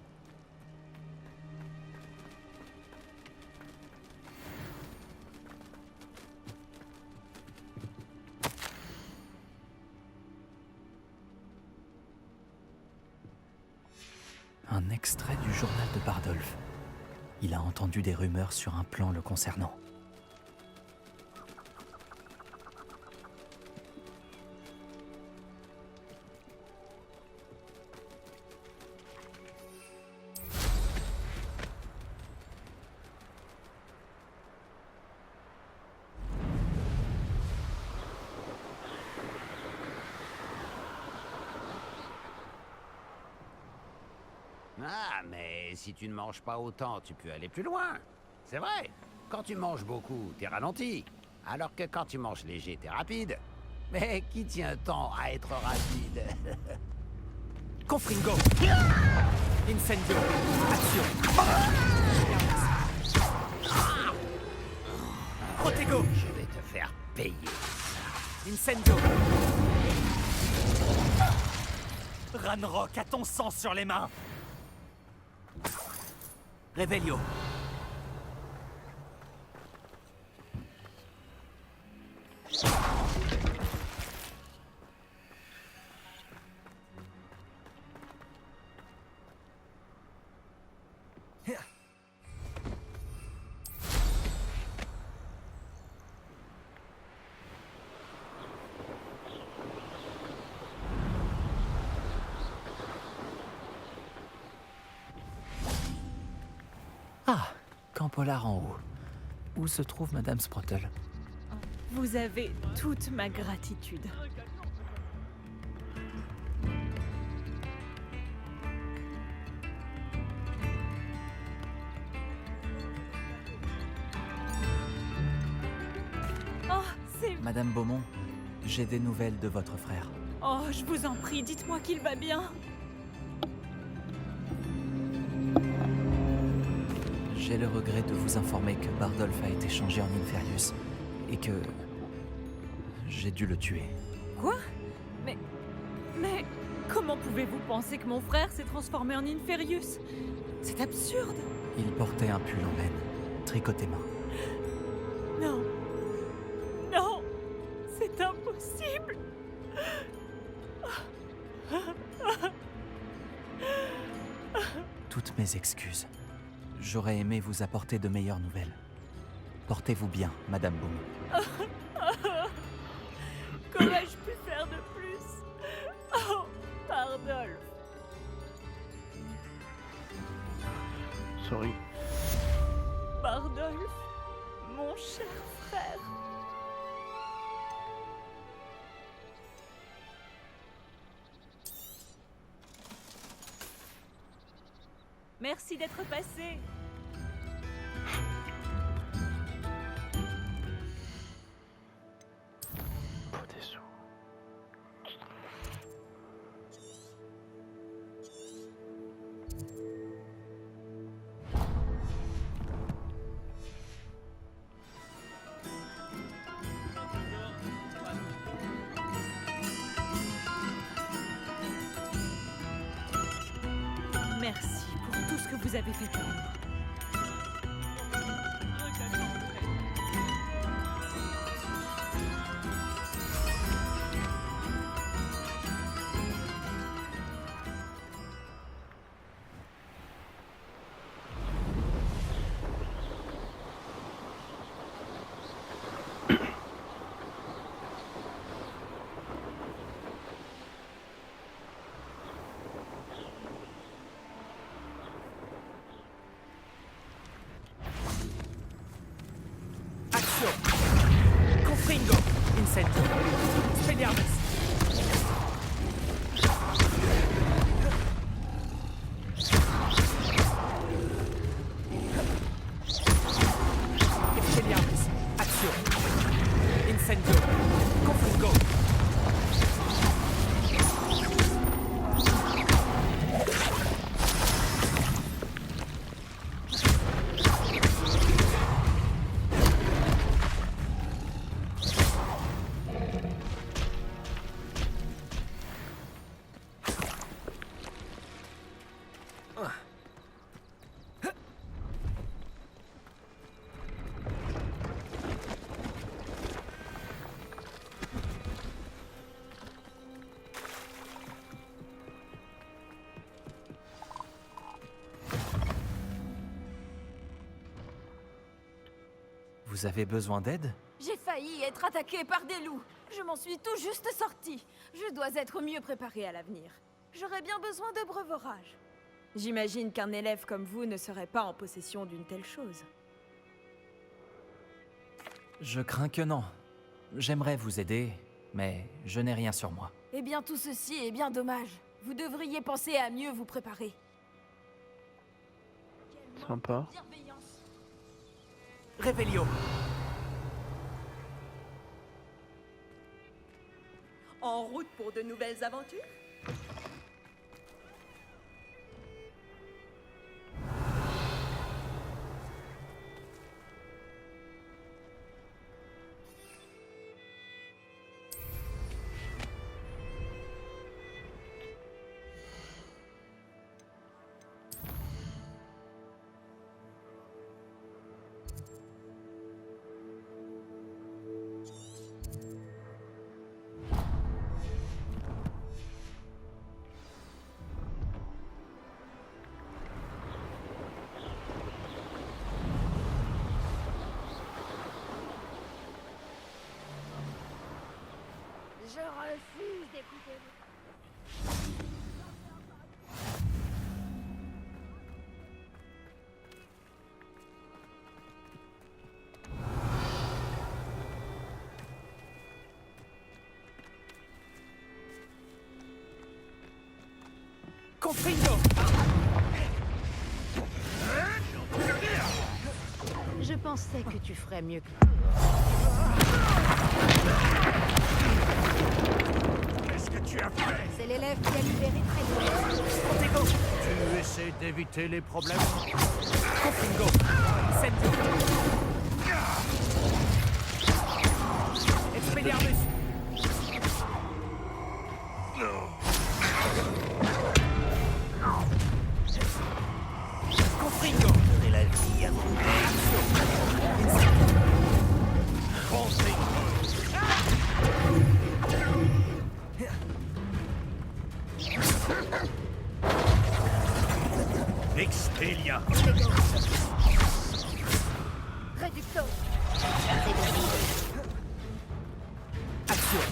[SPEAKER 3] Un extrait du journal de Bardolph. Il a entendu des rumeurs sur un plan le concernant.
[SPEAKER 7] Ah, mais si tu ne manges pas autant, tu peux aller plus loin. C'est vrai. Quand tu manges beaucoup, t'es ralenti. Alors que quand tu manges léger, t'es rapide. Mais qui tient tant à être rapide?
[SPEAKER 15] Confringo! Incendio! Action! Protego!
[SPEAKER 7] Je vais te faire payer.
[SPEAKER 15] Incendio!
[SPEAKER 18] Ranrock a ton sang sur les mains. Revelio.
[SPEAKER 3] Ah, Camp Polar en haut. Où se trouve Madame Sprottle?
[SPEAKER 8] Vous avez toute ma gratitude. Oh, c'est...
[SPEAKER 3] Madame Beaumont, j'ai des nouvelles de votre frère.
[SPEAKER 8] Oh, je vous en prie, dites-moi qu'il va bien.
[SPEAKER 3] J'ai le regret de vous informer que Bardolph a été changé en Inferius et que j'ai dû le tuer.
[SPEAKER 8] Quoi? Mais comment pouvez-vous penser que mon frère s'est transformé en Inferius? C'est absurde.
[SPEAKER 3] Il portait un pull en laine, tricoté main.
[SPEAKER 8] Non. Non. C'est impossible.
[SPEAKER 3] Toutes mes excuses. J'aurais aimé vous apporter de meilleures nouvelles. Portez-vous bien, Madame Beaumont.
[SPEAKER 8] Qu'aurais-je pu faire de plus? Oh, Bardolph.
[SPEAKER 1] Sorry.
[SPEAKER 8] Bardolph, mon cher frère. Merci d'être passé.
[SPEAKER 1] Faut des sous.
[SPEAKER 8] Merci pour tout ce que vous avez fait pour moi.
[SPEAKER 18] Confringo. Incendio. Spelliarmus. Expelliarmus. Accio. Incendio. Confringo.
[SPEAKER 3] Vous avez besoin d'aide?
[SPEAKER 4] J'ai failli être attaquée par des loups. Je m'en suis tout juste sortie. Je dois être mieux préparée à l'avenir. J'aurais bien besoin de breuvage. J'imagine qu'un élève comme vous ne serait pas en possession d'une telle chose.
[SPEAKER 3] Je crains que non. J'aimerais vous aider, mais je n'ai rien sur moi.
[SPEAKER 4] Eh bien, tout ceci est bien dommage. Vous devriez penser à mieux vous préparer.
[SPEAKER 1] Sympa.
[SPEAKER 18] Revelio.
[SPEAKER 17] En route pour de nouvelles aventures?
[SPEAKER 18] Confringo!
[SPEAKER 19] Je pensais que tu ferais mieux que...
[SPEAKER 18] Qu'est-ce que tu as fait?
[SPEAKER 19] C'est l'élève qui a libéré Trevor.
[SPEAKER 18] Confringo! Tu essaies d'éviter les problèmes? Confringo! Incendio! Expelliarmus! Confringo!
[SPEAKER 7] Donnez la vie à mon
[SPEAKER 18] Expelia!
[SPEAKER 19] Réducto.
[SPEAKER 18] Action!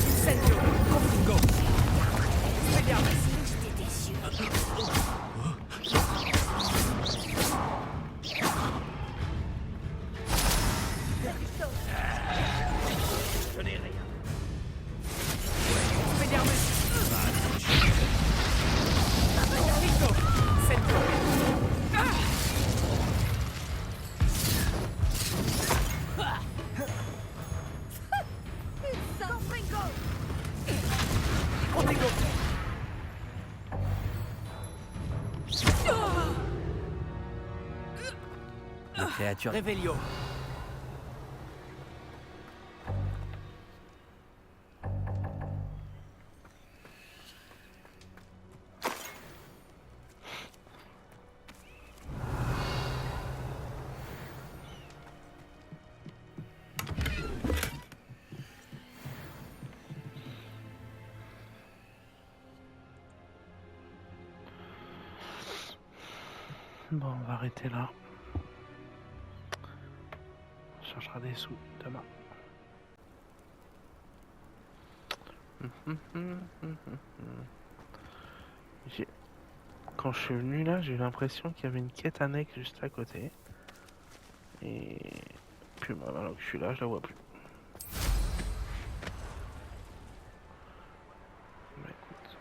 [SPEAKER 18] Incendio! Confringo! Expelliarmus!
[SPEAKER 19] J'étais déçu.
[SPEAKER 18] Je n'ai rien. Expelliarmus! Confringo! Incendio! Confringo!
[SPEAKER 3] La créature...
[SPEAKER 18] Revelio!
[SPEAKER 1] Bon, on va arrêter là. On cherchera des sous demain. Quand je suis venu là, j'ai eu l'impression qu'il y avait une quête annexe juste à côté. Et puis bah, maintenant que je suis là, je la vois plus. Bah, écoute.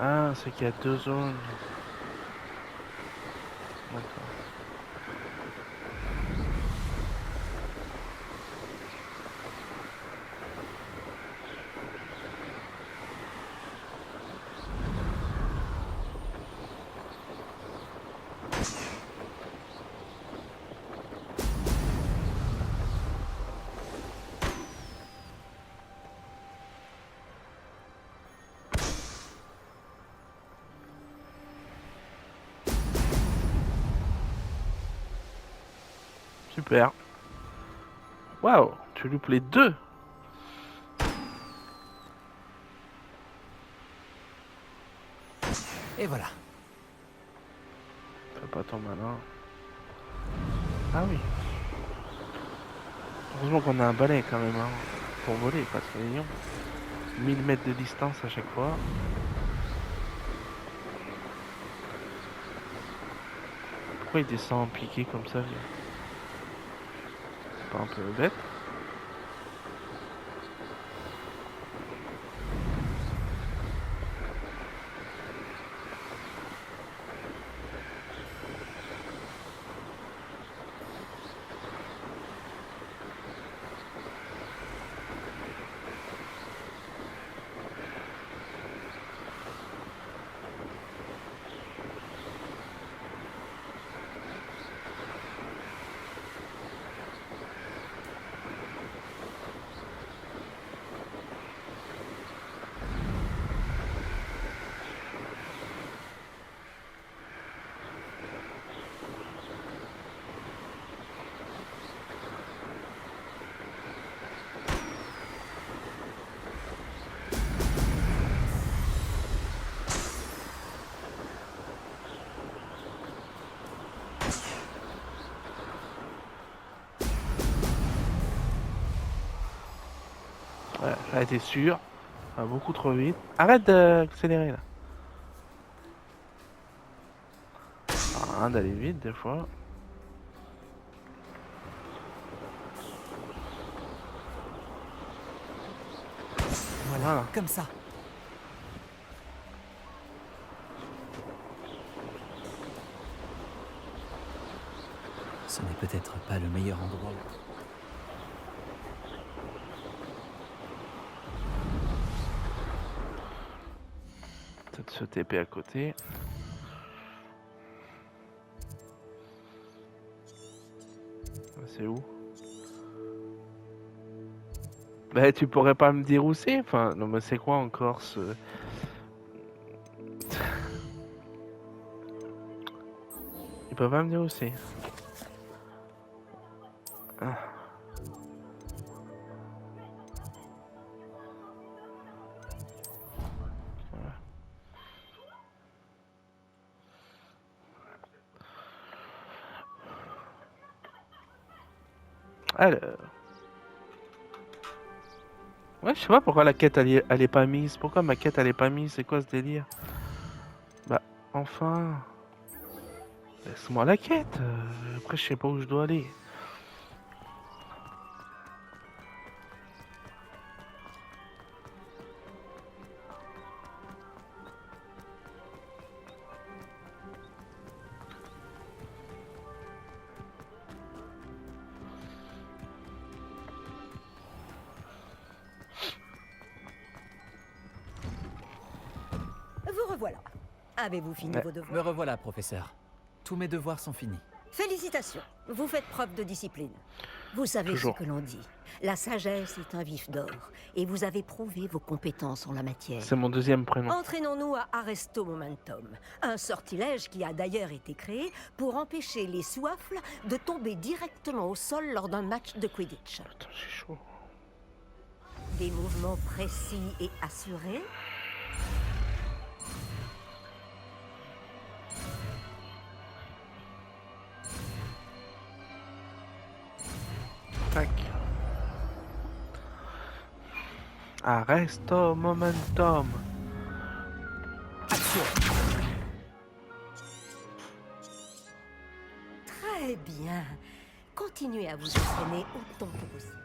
[SPEAKER 1] Ah, c'est qu'il y a 2 zones. D'accord. Super. Waouh, tu loupes les 2.
[SPEAKER 15] Et voilà.
[SPEAKER 1] Fais pas ton malin. Ah oui. Heureusement qu'on a un balai quand même, hein, pour voler, pas de mignon. 1000 mètres de distance à chaque fois. Pourquoi il descend en piqué comme ça, lui? C'est pas un peu bête? Ça a été sûr. Ça va beaucoup trop vite. Arrête d'accélérer là. Ah, d'aller vite des fois.
[SPEAKER 3] Voilà, comme ça. Ce n'est peut-être pas le meilleur endroit.
[SPEAKER 1] Peut-être se TP à côté. C'est où? Bah tu pourrais pas me dire où c'est? Enfin, non mais c'est quoi encore ce... Il peut pas me dire où c'est. Ah. Voilà. Alors... Ouais, je sais pas pourquoi la quête elle est pas mise. Pourquoi ma quête elle est pas mise? C'est quoi ce délire? Bah, enfin... Laisse-moi la quête. Après, je sais pas où je dois aller.
[SPEAKER 10] Vous revoilà. Avez-vous fini vos devoirs?
[SPEAKER 3] Me revoilà, professeur. Tous mes devoirs sont finis.
[SPEAKER 10] Félicitations. Vous faites preuve de discipline. Vous savez
[SPEAKER 1] Toujours.
[SPEAKER 10] ce que l'on dit. La sagesse est un vif d'or. Et vous avez prouvé vos compétences en la matière.
[SPEAKER 1] C'est mon deuxième prénom.
[SPEAKER 10] Entraînons-nous à Arresto Momentum. Un sortilège qui a d'ailleurs été créé pour empêcher les soifles de tomber directement au sol lors d'un match de Quidditch.
[SPEAKER 1] Putain, c'est chaud.
[SPEAKER 10] Des mouvements précis et assurés.
[SPEAKER 1] Tac. Arresto momentum.
[SPEAKER 10] Très bien. Continuez à vous entraîner autant que possible.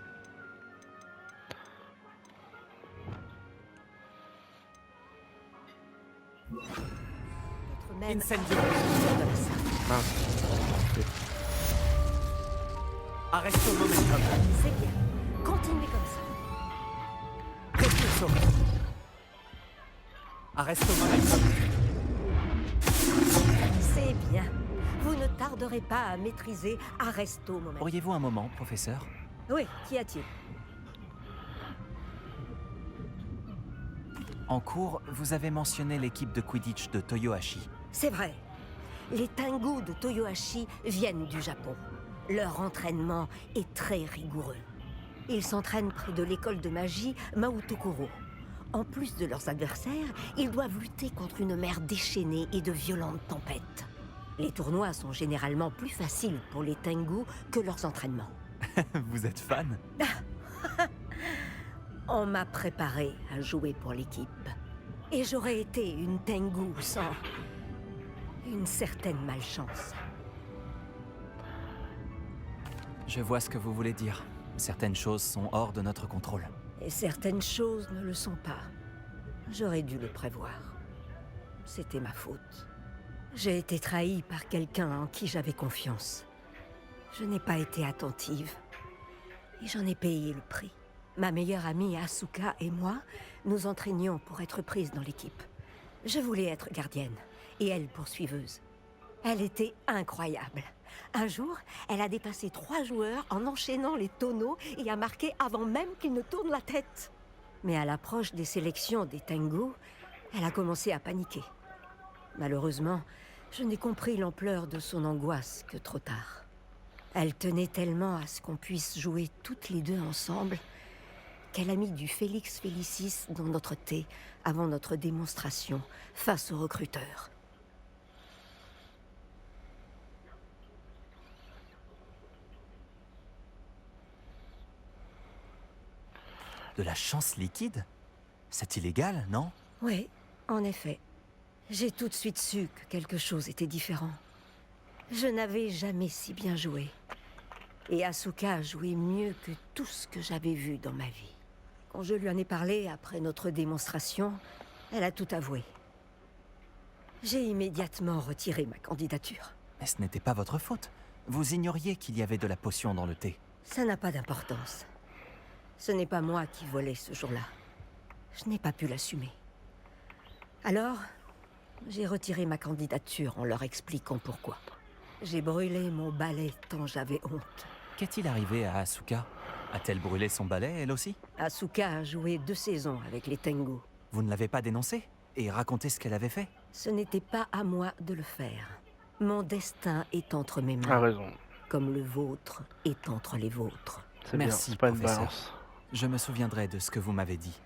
[SPEAKER 10] Peut-être même
[SPEAKER 3] Incendio.
[SPEAKER 10] de la salle.
[SPEAKER 3] Arresto momentum.
[SPEAKER 10] C'est bien. Continuez comme ça.
[SPEAKER 3] Repulso. Arresto momentum.
[SPEAKER 10] C'est bien. Vous ne tarderez pas à maîtriser Arresto Momentum.
[SPEAKER 3] Auriez-vous un moment, professeur?
[SPEAKER 10] Oui, qu'y a-t-il?
[SPEAKER 3] En cours, vous avez mentionné l'équipe de Quidditch de Toyohashi.
[SPEAKER 10] C'est vrai. Les Tengu de Toyohashi viennent du Japon. Leur entraînement est très rigoureux. Ils s'entraînent près de l'école de magie Maotokoro. En plus de leurs adversaires, ils doivent lutter contre une mer déchaînée et de violentes tempêtes. Les tournois sont généralement plus faciles pour les Tengu que leurs entraînements.
[SPEAKER 3] Vous êtes fan?
[SPEAKER 10] On m'a préparé à jouer pour l'équipe. Et j'aurais été une Tengu sans une certaine malchance.
[SPEAKER 3] Je vois ce que vous voulez dire. Certaines choses sont hors de notre contrôle.
[SPEAKER 10] Et certaines choses ne le sont pas. J'aurais dû le prévoir. C'était ma faute. J'ai été trahie par quelqu'un en qui j'avais confiance. Je n'ai pas été attentive. Et j'en ai payé le prix. Ma meilleure amie Asuka et moi nous entraînions pour être prises dans l'équipe. Je voulais être gardienne et elle poursuiveuse. Elle était incroyable. Un jour, elle a dépassé 3 joueurs en enchaînant les tonneaux et a marqué avant même qu'ils ne tournent la tête. Mais à l'approche des sélections des Tengu, elle a commencé à paniquer. Malheureusement, je n'ai compris l'ampleur de son angoisse que trop tard. Elle tenait tellement à ce qu'on puisse jouer toutes les deux ensemble qu'elle a mis du Félix Félicis dans notre thé avant notre démonstration face aux recruteurs.
[SPEAKER 3] De la chance liquide? C'est illégal, non?
[SPEAKER 10] Oui, en effet. J'ai tout de suite su que quelque chose était différent. Je n'avais jamais si bien joué. Et Asuka a joué mieux que tout ce que j'avais vu dans ma vie. Quand je lui en ai parlé après notre démonstration, elle a tout avoué. J'ai immédiatement retiré ma candidature.
[SPEAKER 3] Mais ce n'était pas votre faute. Vous ignoriez qu'il y avait de la potion dans le thé.
[SPEAKER 10] Ça n'a pas d'importance. Ce n'est pas moi qui volais ce jour-là. Je n'ai pas pu l'assumer. Alors, j'ai retiré ma candidature en leur expliquant pourquoi. J'ai brûlé mon balai tant j'avais honte.
[SPEAKER 3] Qu'est-il arrivé à Asuka? A-t-elle brûlé son balai, elle aussi?
[SPEAKER 10] Asuka a joué 2 saisons avec les Tengu.
[SPEAKER 3] Vous ne l'avez pas dénoncée? Et raconté ce qu'elle avait fait?
[SPEAKER 10] Ce n'était pas à moi de le faire. Mon destin est entre mes mains.
[SPEAKER 1] Ah, raison.
[SPEAKER 10] Comme le vôtre est entre les vôtres.
[SPEAKER 3] Merci,
[SPEAKER 1] c'est pas une
[SPEAKER 3] professeur.
[SPEAKER 1] balance.
[SPEAKER 3] Je me souviendrai de ce que vous m'avez dit.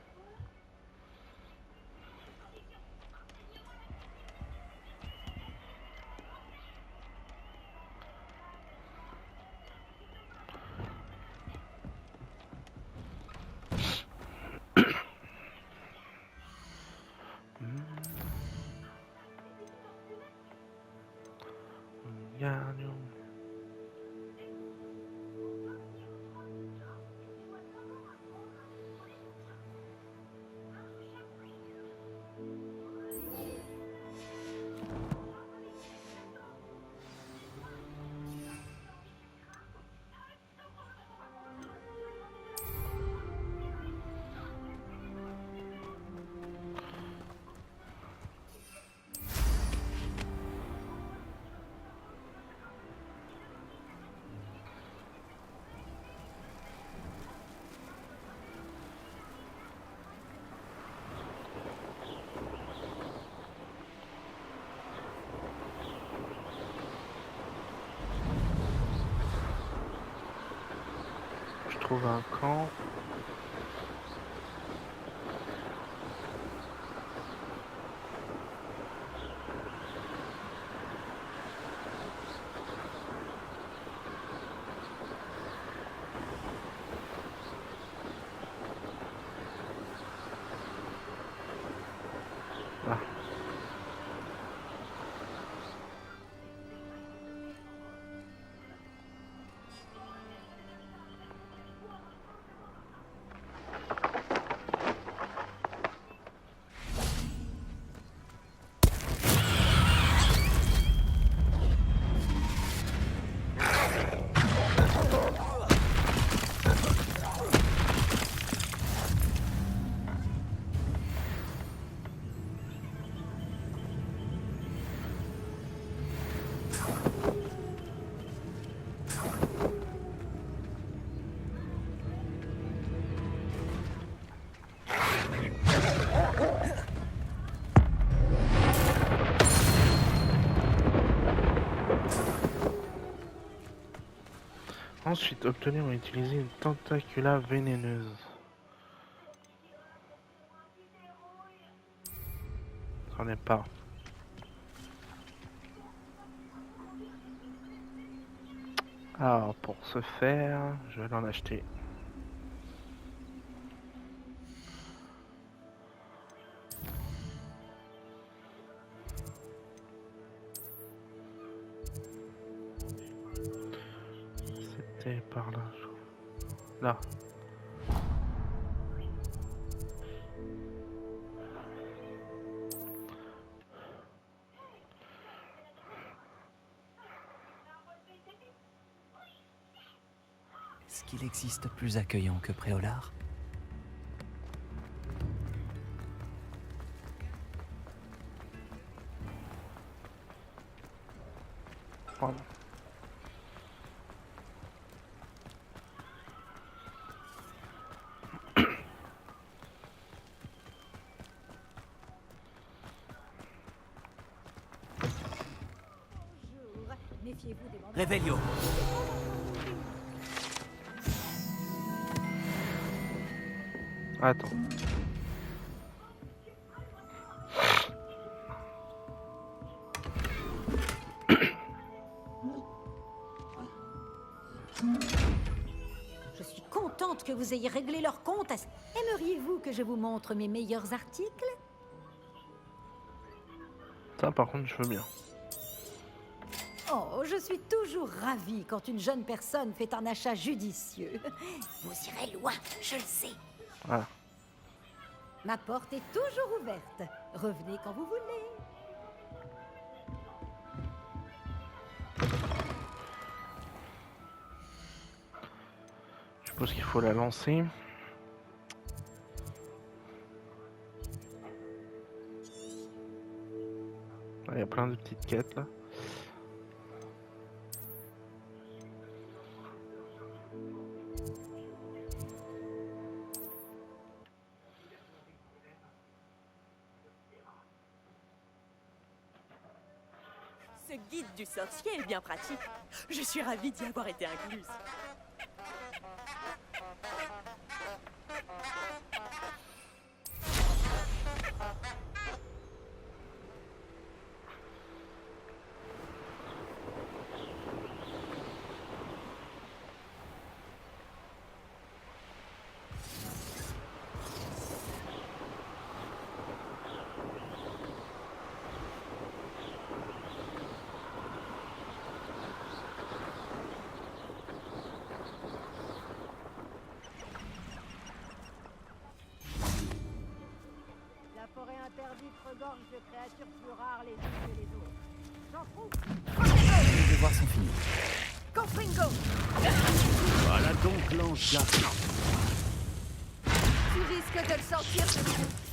[SPEAKER 1] Je trouve un camp. Ah. Ensuite, obtenir ou utiliser une tentacula vénéneuse. J'en ai pas. Alors, pour ce faire, je vais en acheter. C'était par là. Là.
[SPEAKER 3] Est-ce qu'il existe plus accueillant que Préolard?
[SPEAKER 1] Pardon.
[SPEAKER 15] Réveillon.
[SPEAKER 1] Attends.
[SPEAKER 10] Je suis contente que
[SPEAKER 6] vous ayez réglé leur compte. Aimeriez-vous que je vous montre mes meilleurs articles?
[SPEAKER 1] Ça, par contre, je veux bien.
[SPEAKER 6] Oh, je suis toujours ravie quand une jeune personne fait un achat judicieux.
[SPEAKER 19] Vous irez loin, je le sais.
[SPEAKER 1] Voilà.
[SPEAKER 6] Ma porte est toujours ouverte. Revenez quand vous voulez.
[SPEAKER 1] Je suppose qu'il faut la lancer. Il y a plein de petites quêtes là.
[SPEAKER 17] Ce guide du sorcier est bien pratique. Je suis ravie d'y avoir été incluse.
[SPEAKER 19] La forêt interdite regorge de créatures plus rares les unes que les autres. J'en trouve.
[SPEAKER 3] Les devoirs sont finis.
[SPEAKER 19] Confringo!
[SPEAKER 18] Voilà donc l'ange gardien.
[SPEAKER 19] Tu risques de le sentir.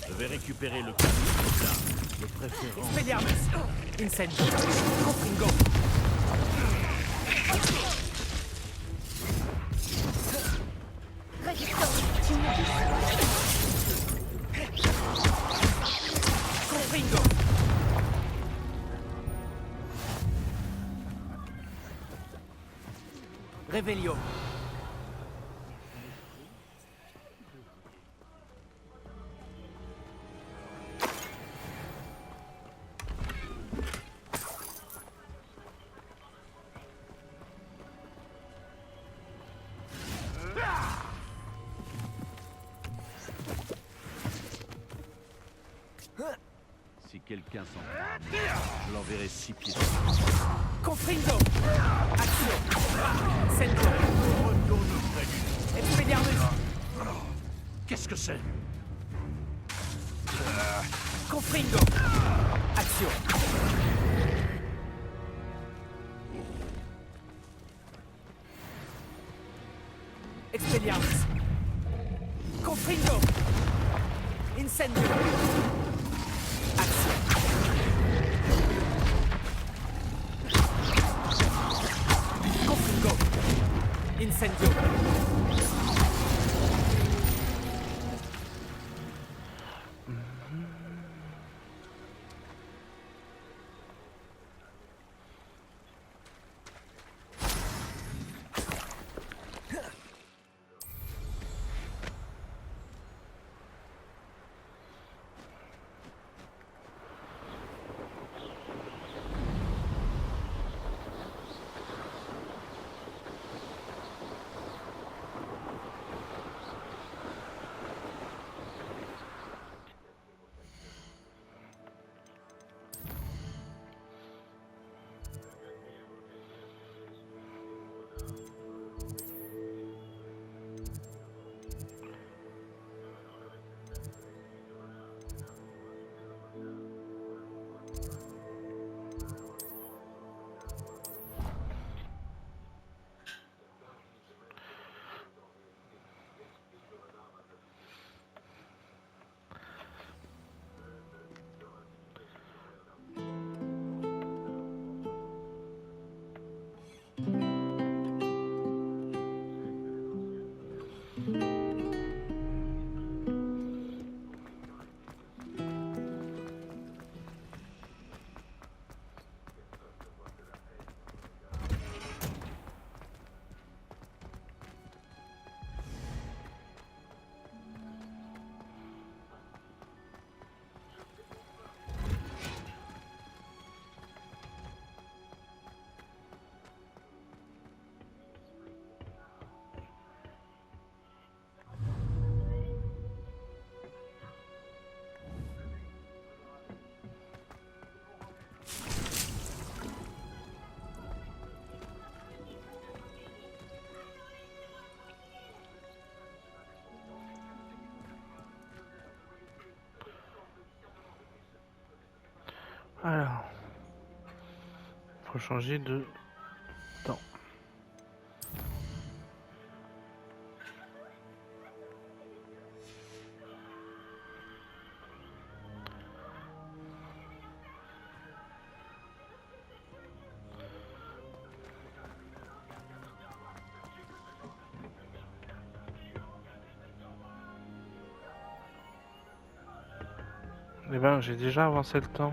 [SPEAKER 18] Je vais récupérer le cadeau de préférence.
[SPEAKER 9] Expelliarmus! Incendio! Confringo! Confringo! Revelio!
[SPEAKER 18] Si quelqu'un s'en prend, je l'enverrai 6 pieds.
[SPEAKER 9] Confringo! Action! Sento!
[SPEAKER 18] Retourne près du...
[SPEAKER 9] Expelliarmus!
[SPEAKER 18] Qu'est-ce que c'est?
[SPEAKER 9] Confringo! Action! Expelliarmus! Confringo! Incendio! Action! Confringo! Incendio!
[SPEAKER 1] Alors, faut changer de temps. Eh ben, j'ai déjà avancé le temps.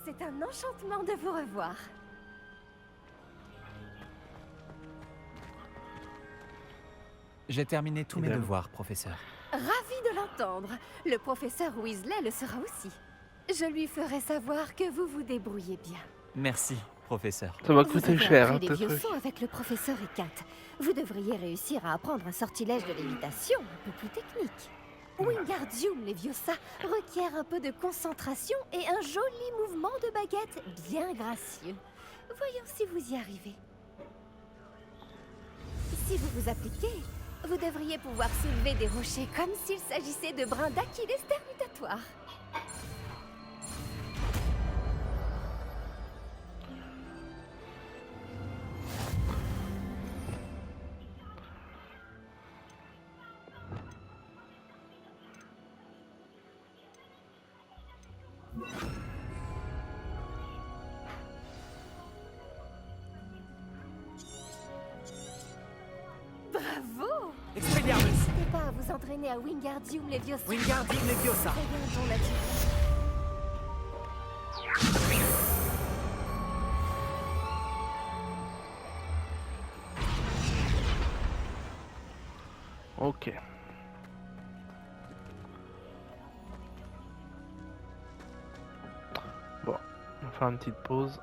[SPEAKER 12] C'est un enchantement de vous revoir.
[SPEAKER 3] J'ai terminé tous mes devoirs, professeur.
[SPEAKER 12] Ravi de l'entendre. Le professeur Weasley le sera aussi. Je lui ferai savoir que vous vous débrouillez bien.
[SPEAKER 3] Merci, professeur.
[SPEAKER 1] Ça va coûter cher, hein,
[SPEAKER 12] des
[SPEAKER 1] tes
[SPEAKER 12] vieux
[SPEAKER 1] trucs.
[SPEAKER 12] sauts avec le professeur Ecat. Vous devriez réussir à apprendre un sortilège de lévitation un peu plus technique. Wingardium Leviosa requiert un peu de concentration et un joli mouvement de baguette bien gracieux. Voyons si vous y arrivez. Si vous vous appliquez, vous devriez pouvoir soulever des rochers comme s'il s'agissait de brins d'Achilles terminatoires. Bravo!
[SPEAKER 15] Expelliarmus!
[SPEAKER 12] N'hésitez pas à vous entraîner à Wingardium Leviosa.
[SPEAKER 15] Wingardium Leviosa.
[SPEAKER 12] Très bien, bon là-dessus.
[SPEAKER 1] Ok. Bon, on va faire une petite pause.